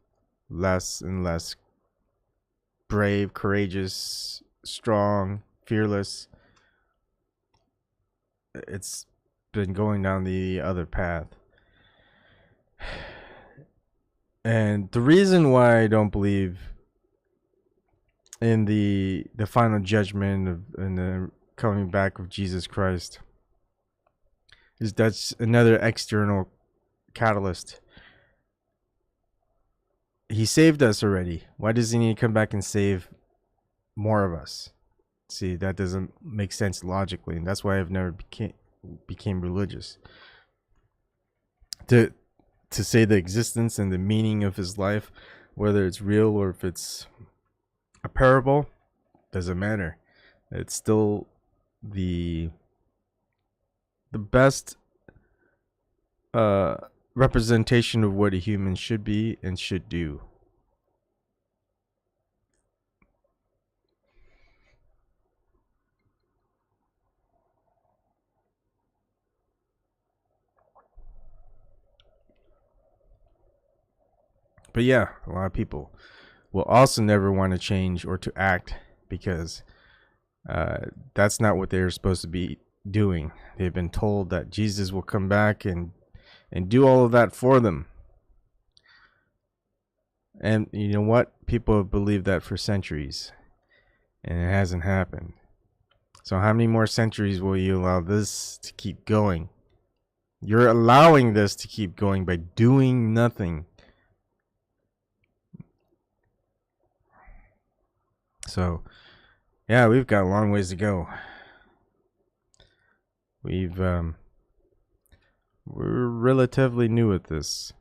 less and less brave, courageous, strong, fearless. It's been going down the other path. And the reason why I don't believe in the final judgment and the coming back of Jesus Christ is that's another external catalyst. He saved us already. Why does he need to come back and save more of us? See, that doesn't make sense logically, and that's why I've never became religious. To say the existence and the meaning of his life, whether it's real or if it's a parable, doesn't matter. It's still the best representation of what a human should be and should do. But yeah, a lot of people will also never want to change or to act because that's not what they're supposed to be doing. They've been told that Jesus will come back and do all of that for them. And you know what? People have believed that for centuries, and it hasn't happened. So how many more centuries will you allow this to keep going? You're allowing this to keep going by doing nothing. So, yeah, we've got a long ways to go. We're relatively new at this.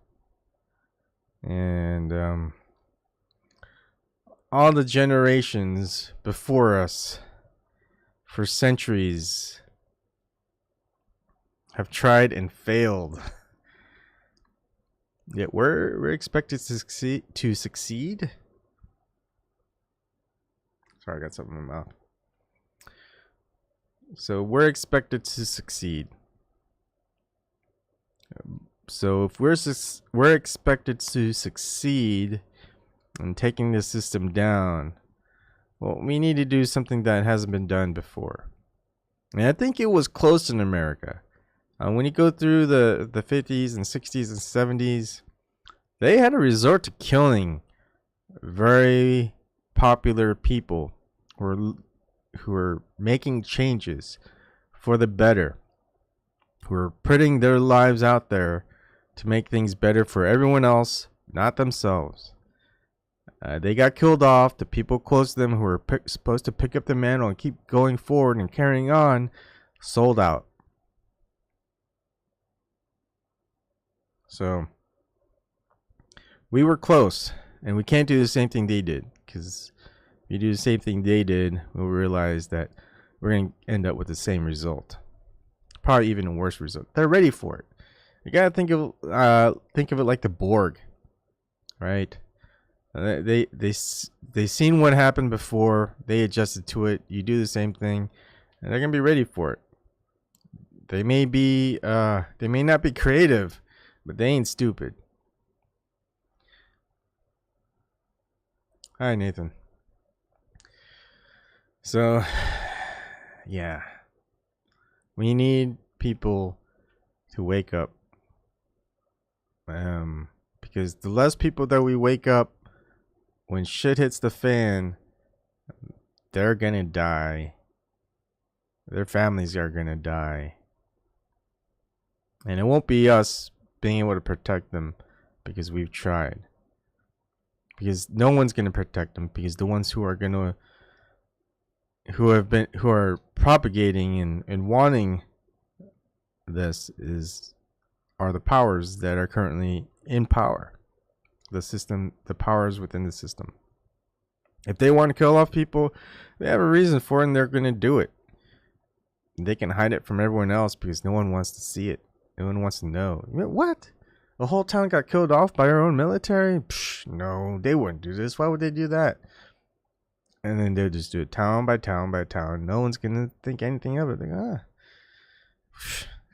And all the generations before us for centuries have tried and failed. Yet we're expected to succeed. Sorry, I got something in my mouth. So we're expected to succeed. So if we're expected to succeed in taking the system down, well, we need to do something that hasn't been done before. And I think it was close in America. When you go through the 50s and 60s and 70s, they had a resort to killing very popular people who are making changes for the better, who are putting their lives out there to make things better for everyone else, not themselves. They got killed off. The people close to them who were supposed to pick up the mantle and keep going forward and carrying on sold out. So we were close, and we can't do the same thing they did, because if you do the same thing they did, we'll realize that we're going to end up with the same result. Probably even a worse result. They're ready for it. You gotta think of it like the Borg, right? They seen what happened before. They adjusted to it. You do the same thing, and they're gonna be ready for it. They may not be creative, but they ain't stupid. Hi, Nathan. So, yeah, we need people to wake up. Because the less people that we wake up, when shit hits the fan, they're gonna die. Their families are gonna die. And it won't be us being able to protect them because we've tried. Because no one's going to protect them, because the ones who are going to who are propagating and wanting this are the powers that are currently in power. The system, the powers within the system. If they want to kill off people, they have a reason for it and they're going to do it. They can hide it from everyone else because no one wants to see it. No one wants to know. What? The whole town got killed off by our own military? Psh, no, they wouldn't do this. Why would they do that? And then they'll just do it town by town by town. No one's going to think anything of it. Like,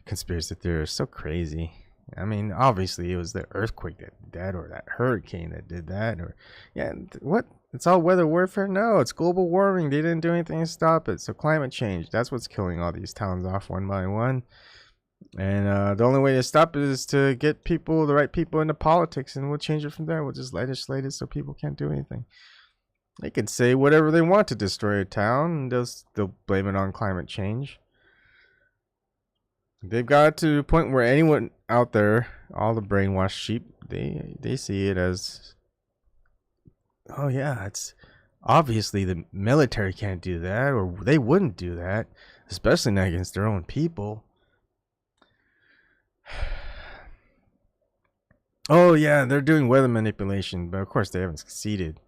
conspiracy theorists, so crazy. I mean, obviously it was the earthquake that did that, or that hurricane that did that, or yeah, what? It's all weather warfare? No, it's global warming. They didn't do anything to stop it. So climate change, that's what's killing all these towns off one by one. And the only way to stop it is to get people, the right people, into politics, and we'll change it from there. We'll just legislate it so people can't do anything. They could say whatever they want to destroy a town, and they'll blame it on climate change. They've got to the point where anyone out there, all the brainwashed sheep, they see it as, oh yeah, it's obviously the military can't do that, or they wouldn't do that, especially not against their own people. Oh yeah, they're doing weather manipulation, but of course they haven't succeeded.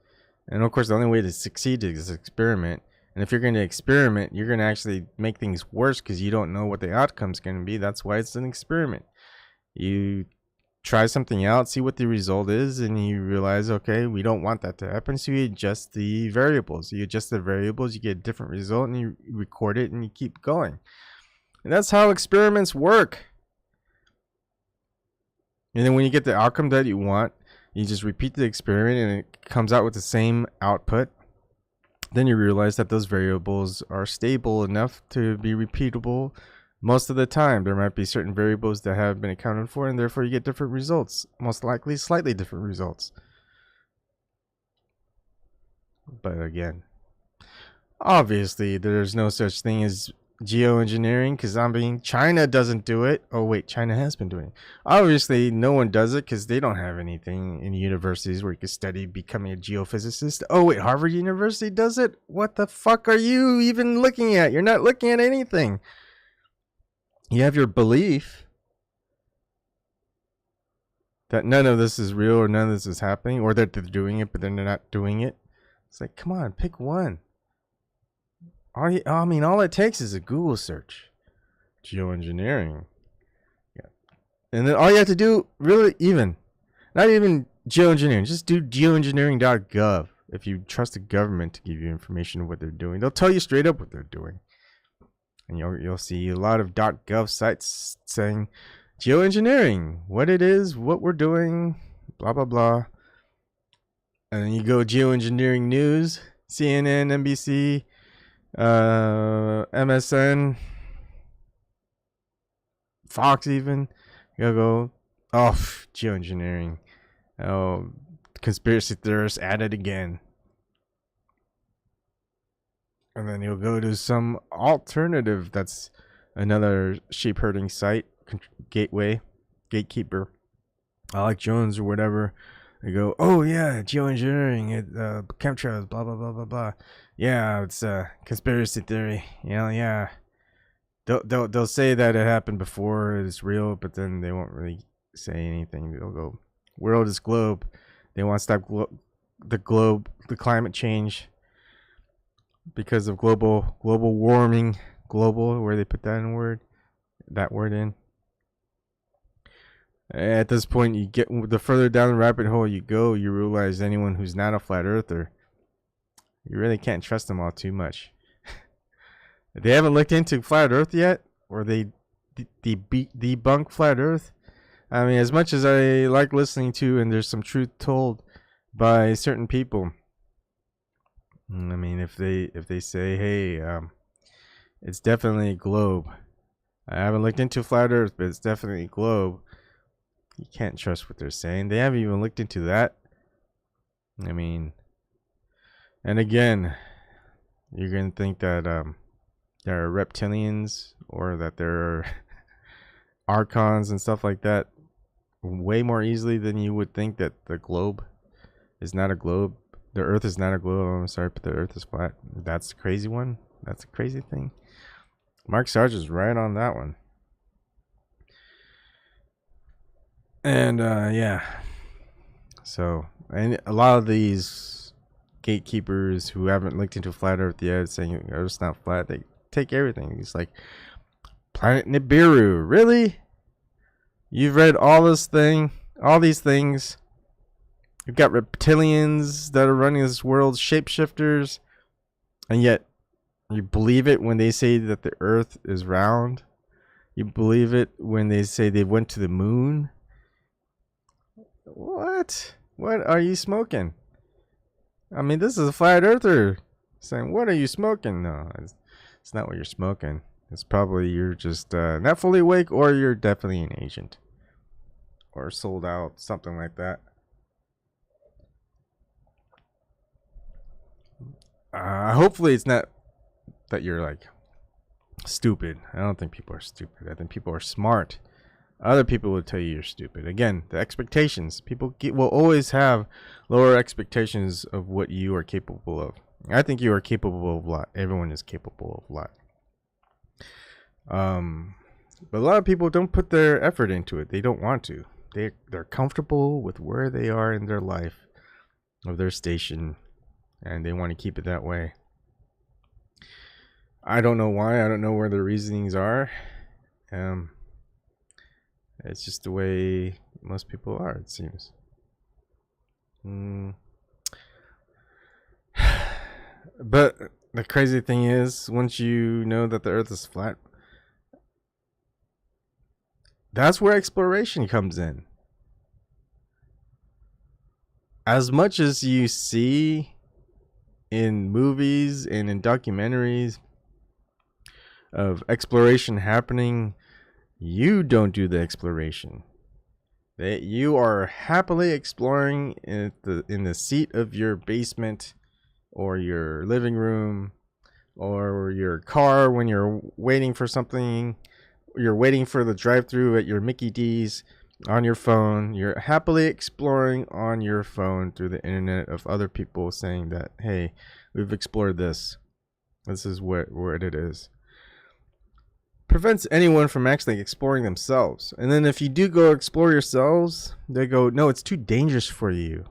And of course the only way to succeed is experiment. And if you're going to experiment, you're going to actually make things worse because you don't know what the outcome's going to be. That's why it's an experiment. You try something out, see what the result is, and you realize, okay, we don't want that to happen. So you adjust the variables. You adjust the variables, you get a different result, and you record it, and you keep going. And that's how experiments work. And then when you get the outcome that you want, you just repeat the experiment, and it comes out with the same output. Then you realize that those variables are stable enough to be repeatable most of the time. There might be certain variables that have been accounted for, and therefore you get different results. Most likely, slightly different results. But again, obviously, there's no such thing as geoengineering, because China doesn't do it. Oh wait, China has been doing it. Obviously no one does it because they don't have anything in universities where you can study becoming a geophysicist. Oh wait, Harvard University does it? What the fuck are you even looking at? You're not looking at anything. You have your belief that none of this is real, or none of this is happening, or that they're doing it but then they're not doing it. It's like, come on, pick one. All it takes is a Google search. Geoengineering. Yeah. And then all you have to do, really, not even geoengineering, just do geoengineering.gov. If you trust the government to give you information of what they're doing, they'll tell you straight up what they're doing. And you'll see a lot of .gov sites saying geoengineering, what it is, what we're doing, blah, blah, blah. And then you go geoengineering news, CNN, NBC, MSN, Fox, even. You'll go, oh, geoengineering. Oh, conspiracy theorists at it again. And then you'll go to some alternative that's another sheep herding site, gatekeeper, Alex Jones or whatever. They go, oh yeah, geoengineering, chemtrails, blah blah blah blah blah. Yeah, it's a conspiracy theory. Yeah. They'll say that it happened before, it's real, but then they won't really say anything. They'll go, world is globe. They want to stop the climate change because of global warming. Global, where they put that word in. At this point, you get the further down the rabbit hole you go, you realize anyone who's not a flat earther, you really can't trust them all too much. They haven't looked into flat earth yet, or they debunk flat earth. I mean, as much as I like listening to, and there's some truth told by certain people. I mean, if they say, hey, it's definitely a globe. I haven't looked into flat earth, but it's definitely a globe. You can't trust what they're saying. They haven't even looked into that. I mean, and again, you're going to think that there are reptilians, or that there are archons and stuff like that. way more easily than you would think that the globe is not a globe. The Earth is not a globe. I'm sorry, but the Earth is flat. That's the crazy one. That's a crazy thing. Mark Sarge is right on that one. And yeah. So, and a lot of these gatekeepers who haven't looked into flat Earth yet, saying Earth's not flat, they take everything. It's like planet Nibiru. Really? You've read all these things. You've got reptilians that are running this world, shapeshifters, and yet you believe it when they say that the Earth is round. You believe it when they say they went to the moon. What? What are you smoking? I mean, this is a flat earther saying, what are you smoking? No, it's not what you're smoking. It's probably you're just not fully awake, or you're definitely an agent. Or sold out, something like that. Hopefully it's not that you're like stupid. I don't think people are stupid. I think people are smart. Other people will tell you you're stupid. Again, the expectations. People will always have lower expectations of what you are capable of. I think you are capable of a lot. Everyone is capable of a lot. But a lot of people don't put their effort into it. They don't want to. They're comfortable with where they are in their life, of their station, and they want to keep it that way. I don't know why. I don't know where the reasonings are. It's just the way most people are, it seems. But the crazy thing is, once you know that the Earth is flat, that's where exploration comes in. As much as you see in movies and in documentaries of exploration happening, you don't do the exploration. You are happily exploring in the seat of your basement or your living room or your car when you're waiting for something. You're waiting for the drive-thru at your Mickey D's on your phone. You're happily exploring on your phone through the internet of other people saying that, hey, we've explored this. This is what it is. Prevents anyone from actually exploring themselves. And then if you do go explore yourselves, they go, no, it's too dangerous for you.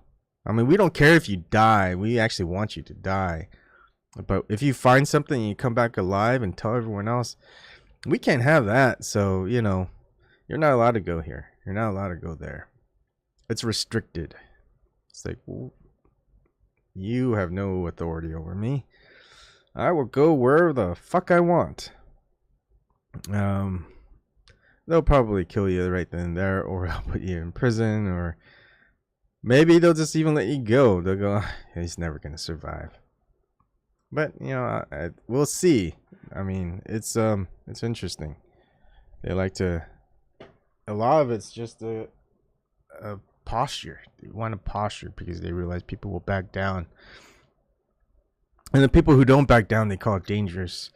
I mean, we don't care if you die. We actually want you to die. But if you find something and you come back alive and tell everyone else, we can't have that. So, you know, you're not allowed to go here. You're not allowed to go there. It's restricted. It's like, well, you have no authority over me. I will go where the fuck I want. They'll probably kill you right then and there, or they'll put you in prison, or maybe they'll just even let you go. They'll go, he's never gonna survive. But you know, we'll see. I mean, it's interesting. They like to. A lot of it's just a posture. They want a posture because they realize people will back down, and the people who don't back down, they call it dangerous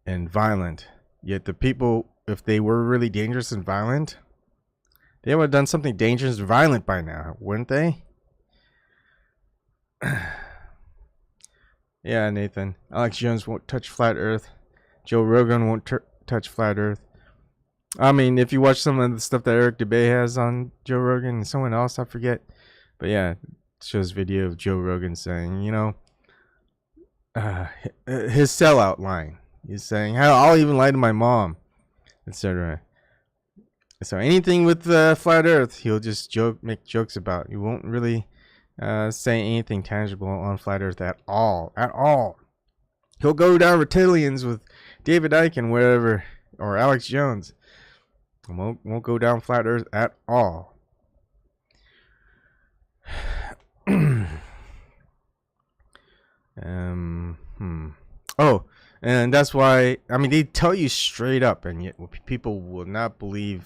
and violent. Yet the people, if they were really dangerous and violent, they would have done something dangerous and violent by now, wouldn't they? Yeah, Nathan. Alex Jones won't touch flat Earth. Joe Rogan won't touch flat Earth. I mean, if you watch some of the stuff that Eric DeBay has on Joe Rogan and someone else, I forget. But yeah, it shows video of Joe Rogan saying, you know, his sellout line. He's saying, "Hell, I'll even lie to my mom," etc. So anything with flat Earth, he'll just make jokes about. He won't really say anything tangible on flat Earth at all. At all. He'll go down reptilians with David Icke and whatever, or Alex Jones. Won't go down flat Earth at all. Oh, and that's why, I mean, they tell you straight up, and yet people will not believe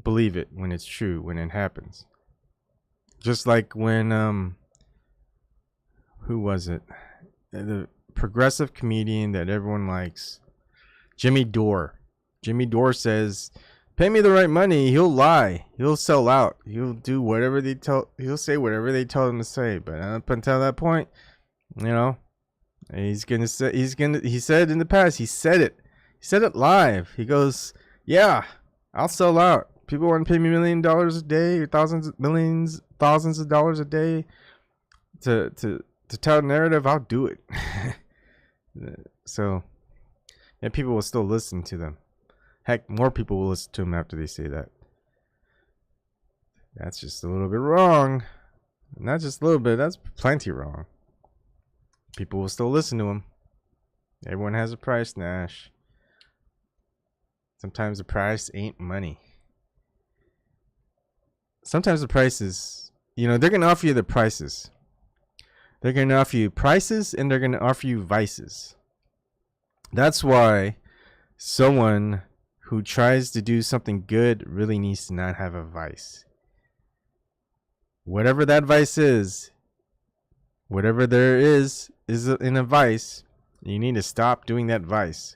it when it's true, when it happens. Just like when who was it? The progressive comedian that everyone likes, Jimmy Dore. Jimmy Dore says Pay me the right money. He'll lie. He'll sell out. He'll do whatever they tell. He'll say whatever they tell him to say. But up until that point, you know, he's gonna say. He said in the past. He said it. He said it live. He goes, "Yeah, I'll sell out. People want to pay me $1,000,000 a day, or thousands of dollars a day to tell a narrative. I'll do it." So, and people will still listen to them. Heck, more people will listen to them after they say that. That's just a little bit wrong. Not just a little bit, that's plenty wrong. People will still listen to them. Everyone has a price, Nash. Sometimes the price ain't money. Sometimes the price is, you know, they're going to offer you the prices. They're going to offer you prices and they're going to offer you vices. That's why someone who tries to do something good really needs to not have a vice. Whatever that vice is, whatever there is in a vice, you need to stop doing that vice.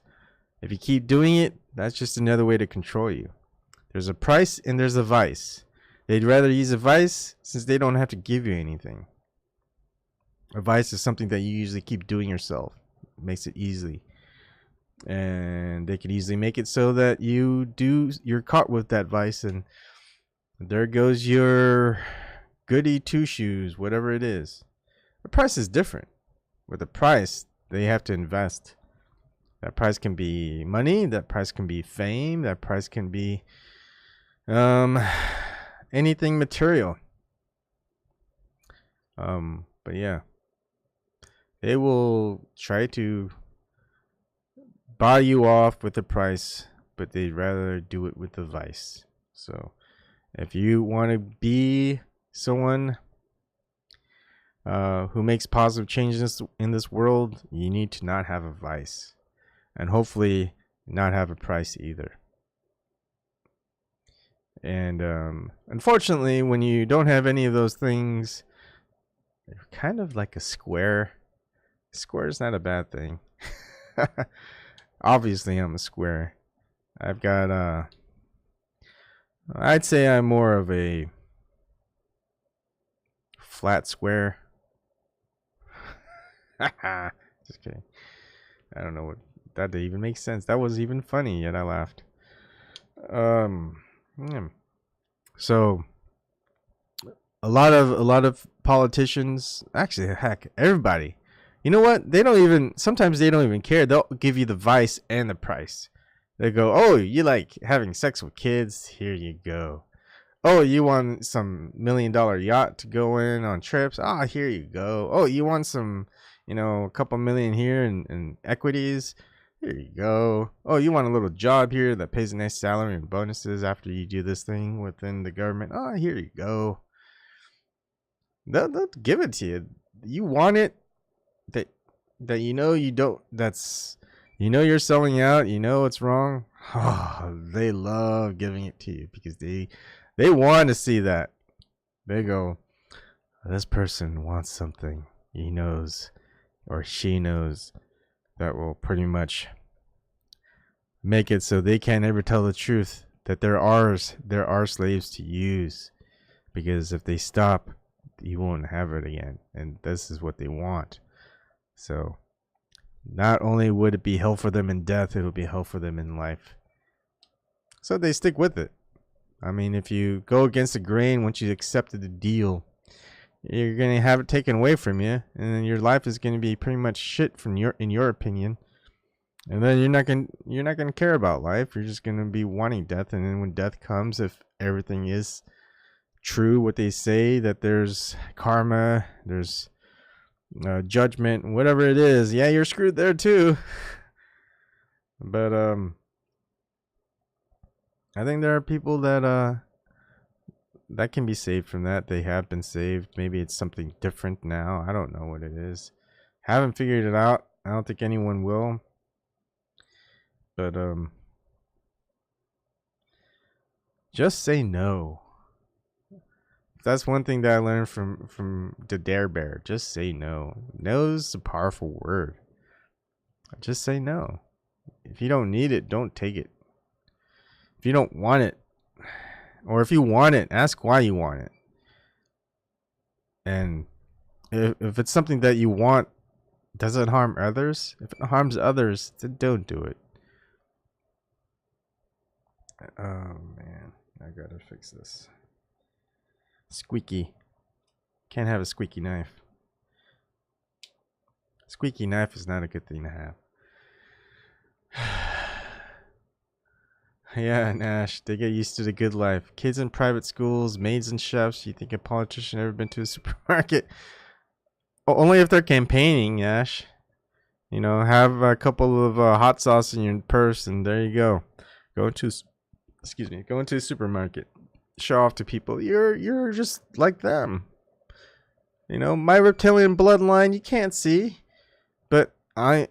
If you keep doing it, that's just another way to control you. There's a price and there's a vice. They'd rather use a vice since they don't have to give you anything. A vice is something that you usually keep doing yourself. It makes it easy. And they could easily make it so that you're caught with that vice and there goes your goody two shoes, whatever it is. The price is different. With the price, they have to invest. That price can be money, that price can be fame, that price can be anything material. But yeah. They will try to buy you off with the price, but they'd rather do it with the vice. So if you want to be someone who makes positive changes in this world, you need to not have a vice and hopefully not have a price either. And unfortunately, when you don't have any of those things, you're kind of like a square. Square is not a bad thing. Obviously, I'm a square. I've got I'd say I'm more of a flat square. Just kidding. I don't know what that even makes sense. That was even funny, yet I laughed. So a lot of politicians, actually, heck, everybody. You know what? Sometimes they don't even care. They'll give you the vice and the price. They go, "Oh, you like having sex with kids? Here you go. Oh, you want some $1 million yacht to go in on trips? Ah, here you go. Oh, you want some, a couple million here in equities? Here you go. Oh, you want a little job here that pays a nice salary and bonuses after you do this thing within the government? Oh, here you go." They'll give it to you. You want it. That you don't, you're selling out, it's wrong. Oh, they love giving it to you because they want to see that. They go, "This person wants something he knows or she knows that will pretty much make it so they can't ever tell the truth, that there are slaves to use, because if they stop, you won't have it again." And this is what they want. So not only would it be hell for them in death, it'll be hell for them in life. So they stick with it. I mean, if you go against the grain, once you accepted the deal, you're going to have it taken away from you, and then your life is going to be pretty much shit in your opinion. And then you're not going to care about life. You're just going to be wanting death. And then when death comes, if everything is true, what they say, that there's karma, there's judgment, whatever it is, yeah, you're screwed there too. But I think there are people that can be saved from that. They have been saved. Maybe it's something different now. I don't know what it is. Haven't figured it out. I don't think anyone will. But just say no. That's one thing that I learned from the Dare Bear. Just say no. No is a powerful word. Just say no. If you don't need it, don't take it. If you don't want it, or if you want it, ask why you want it. And if it's something that you want, does it harm others? If it harms others, then don't do it. Oh man, I gotta fix this. Squeaky. Can't have a squeaky knife. Squeaky knife is not a good thing to have. Yeah, Nash, they get used to the good life. Kids in private schools, maids and chefs. You think a politician ever been to a supermarket? Only if they're campaigning, Nash. You know, have a couple of hot sauce in your purse, and there you go. Go into a supermarket. Show off to people. You're just like them. You know, my reptilian bloodline you can't see, but my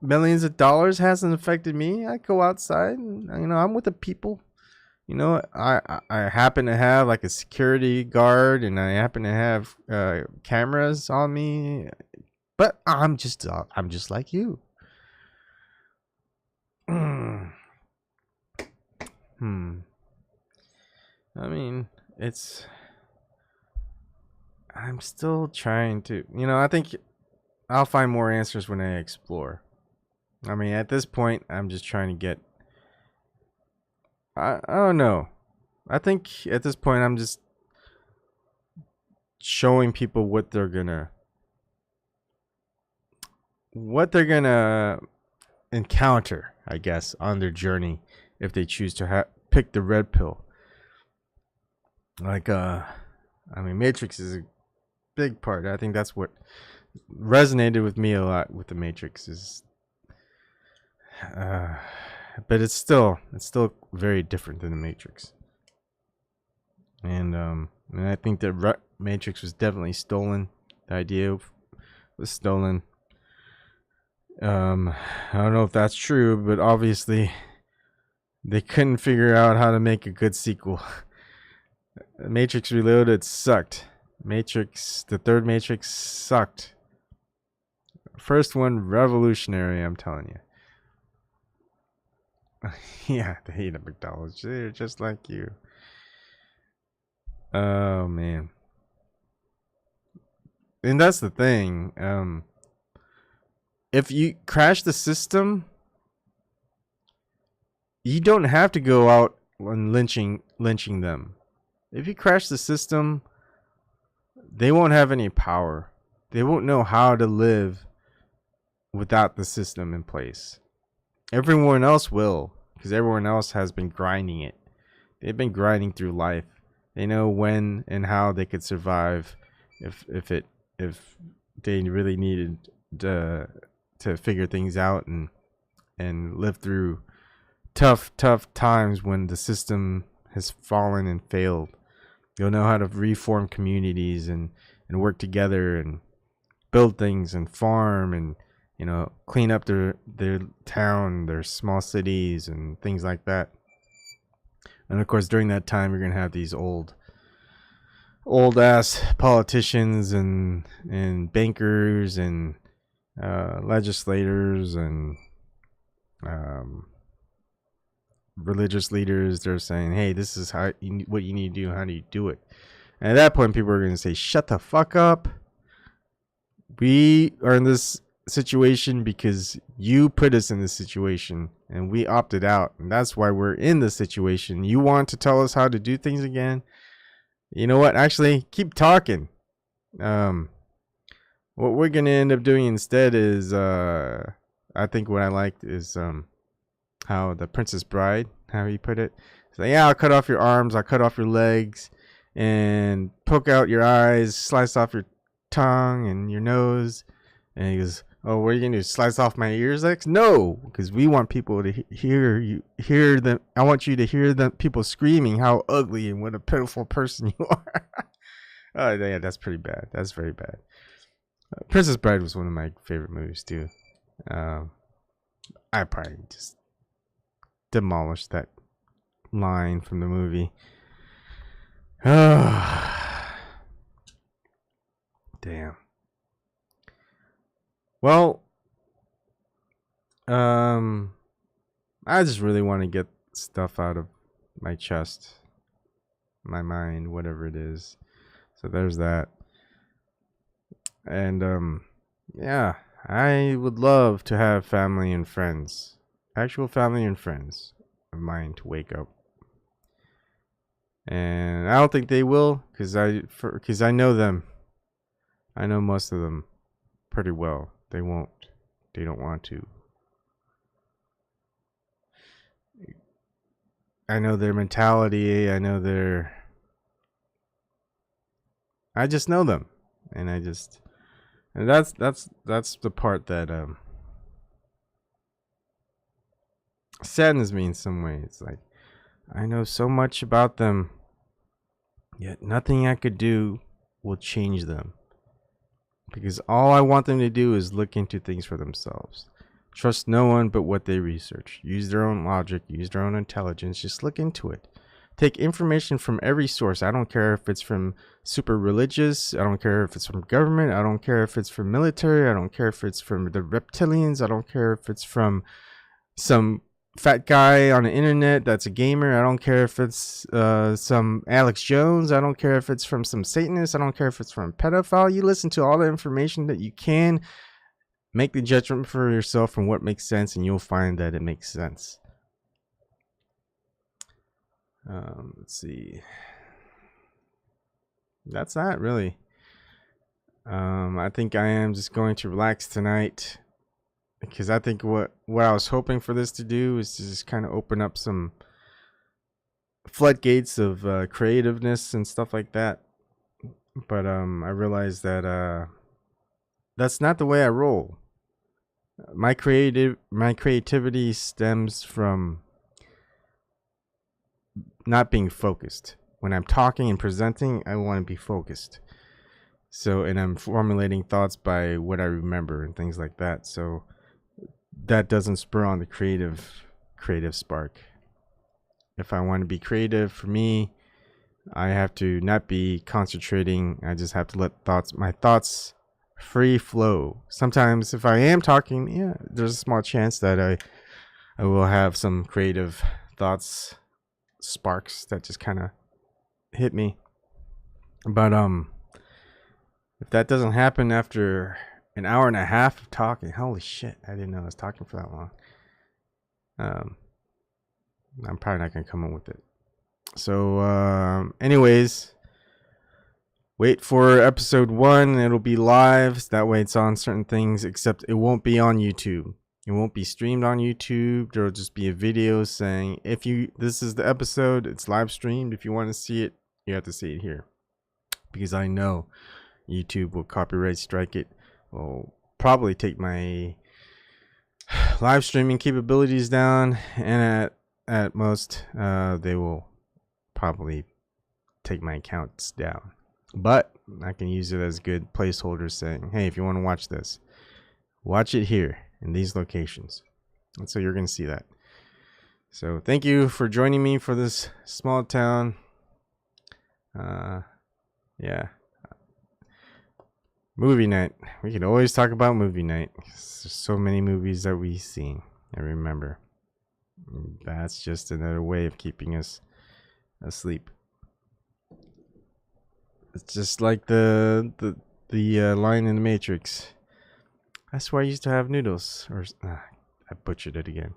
millions of dollars hasn't affected me. I go outside and, I'm with the people. You know, I happen to have like a security guard, and I happen to have cameras on me, but I'm just like you. I mean, I'm still trying to, I think I'll find more answers when I explore. I mean, at this point, I'm just trying to get, I don't know. I think at this point, I'm just showing people what they're gonna encounter, I guess, on their journey if they choose to pick the red pill. Like, Matrix is a big part. I think that's what resonated with me a lot with the Matrix is, but it's still very different than the Matrix. And I think that Matrix was definitely stolen. The idea was stolen. I don't know if that's true, but obviously they couldn't figure out how to make a good sequel. Matrix Reloaded sucked. The third Matrix sucked. First one, revolutionary, I'm telling you. Yeah, they hate at McDonald's. They're just like you. Oh, man. And that's the thing. If you crash the system, you don't have to go out and lynching them. If you crash the system, they won't have any power. They won't know how to live without the system in place. Everyone else will, because everyone else has been grinding it. They've been grinding through life. They know when and how they could survive if they really needed to figure things out and live through tough times when the system has fallen and failed. You'll know how to reform communities and work together and build things and farm and clean up their town, their small cities and things like that. And of course, during that time, you're gonna have these old ass politicians and bankers and legislators and religious leaders. They're saying, "Hey, this is what you need to do. How do you do it?" And at that point, people are going to say, "Shut the fuck up. We are in this situation because you put us in this situation, and we opted out, and that's why we're in this situation. You want to tell us how to do things again? You know what? Actually, keep talking." What we're going to end up doing instead is, I think what I liked is how the Princess Bride, how he put it. He's like, "Yeah, I'll cut off your arms, I'll cut off your legs, and poke out your eyes, slice off your tongue and your nose." And he goes, "Oh, what are you gonna do? Slice off my ears, X?" "No, because we want people to hear them. I want you to hear them people screaming how ugly and what a pitiful person you are." Oh yeah, that's pretty bad. That's very bad. Princess Bride was one of my favorite movies too. I probably just demolished that line from the movie. Damn. Well, I just really want to get stuff out of my chest, my mind, whatever it is. So there's that. And yeah, I would love to have family and friends, actual family and friends of mine to wake up. And I don't think they will, because I know them. I know most of them pretty well. They won't. They don't want to. I know their mentality. I just know them, and that's the part that saddens me in some way. It's like I know so much about them, yet nothing I could do will change them. Because all I want them to do is look into things for themselves. Trust no one but what they research. Use their own logic, use their own intelligence. Just look into it. Take information from every source. I don't care if it's from super religious. I don't care if it's from government. I don't care if it's from military. I don't care if it's from the reptilians. I don't care if it's from some fat guy on the internet that's a gamer. I don't care if it's some Alex Jones. I don't care if it's from some Satanist. I don't care if it's from a pedophile. You listen to all the information that you can, make the judgment for yourself from what makes sense, and you'll find that it makes sense. Let's see. That's that, really. I think I am just going to relax tonight, because I think what I was hoping for this to do is to just kind of open up some floodgates of creativeness and stuff like that. But I realized that that's not the way I roll. My creativity stems from not being focused. When I'm talking and presenting, I want to be focused. So, and I'm formulating thoughts by what I remember and things like that. So that doesn't spur on the creative spark. If I want to be creative, for me, I have to not be concentrating. I just have to let my thoughts free flow. Sometimes if I am talking, yeah, there's a small chance that I will have some creative thoughts, sparks that just kind of hit me. But if that doesn't happen after an hour and a half of talking, holy shit, I didn't know I was talking for that long. I'm probably not gonna come up with it. So anyways, wait for episode 1. It'll be live. That way it's on certain things, except it won't be on YouTube. It won't be streamed on YouTube. There'll just be a video saying, this is the episode, it's live streamed. If you want to see it, you have to see it here. Because I know YouTube will copyright strike it. Will probably take my live streaming capabilities down, and at most they will probably take my accounts down. But I can use it as good placeholders saying, hey, if you want to watch this, watch it here in these locations. And so you're going to see that. So thank you for joining me for this small town. Yeah. Movie night. We could always talk about movie night. There's so many movies that we've seen and remember. That's just another way of keeping us asleep. It's just like the line in the Matrix. I swear I used to have noodles. Or I butchered it again.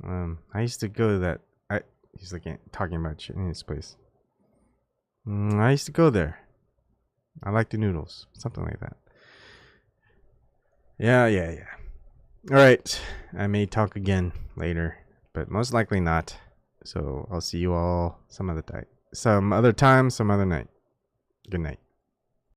I used to go to that. He's like talking about Chinese place. I used to go there. I like the noodles. Something like that. Yeah. All right. I may talk again later, but most likely not. So I'll see you all some other time, some other night. Good night.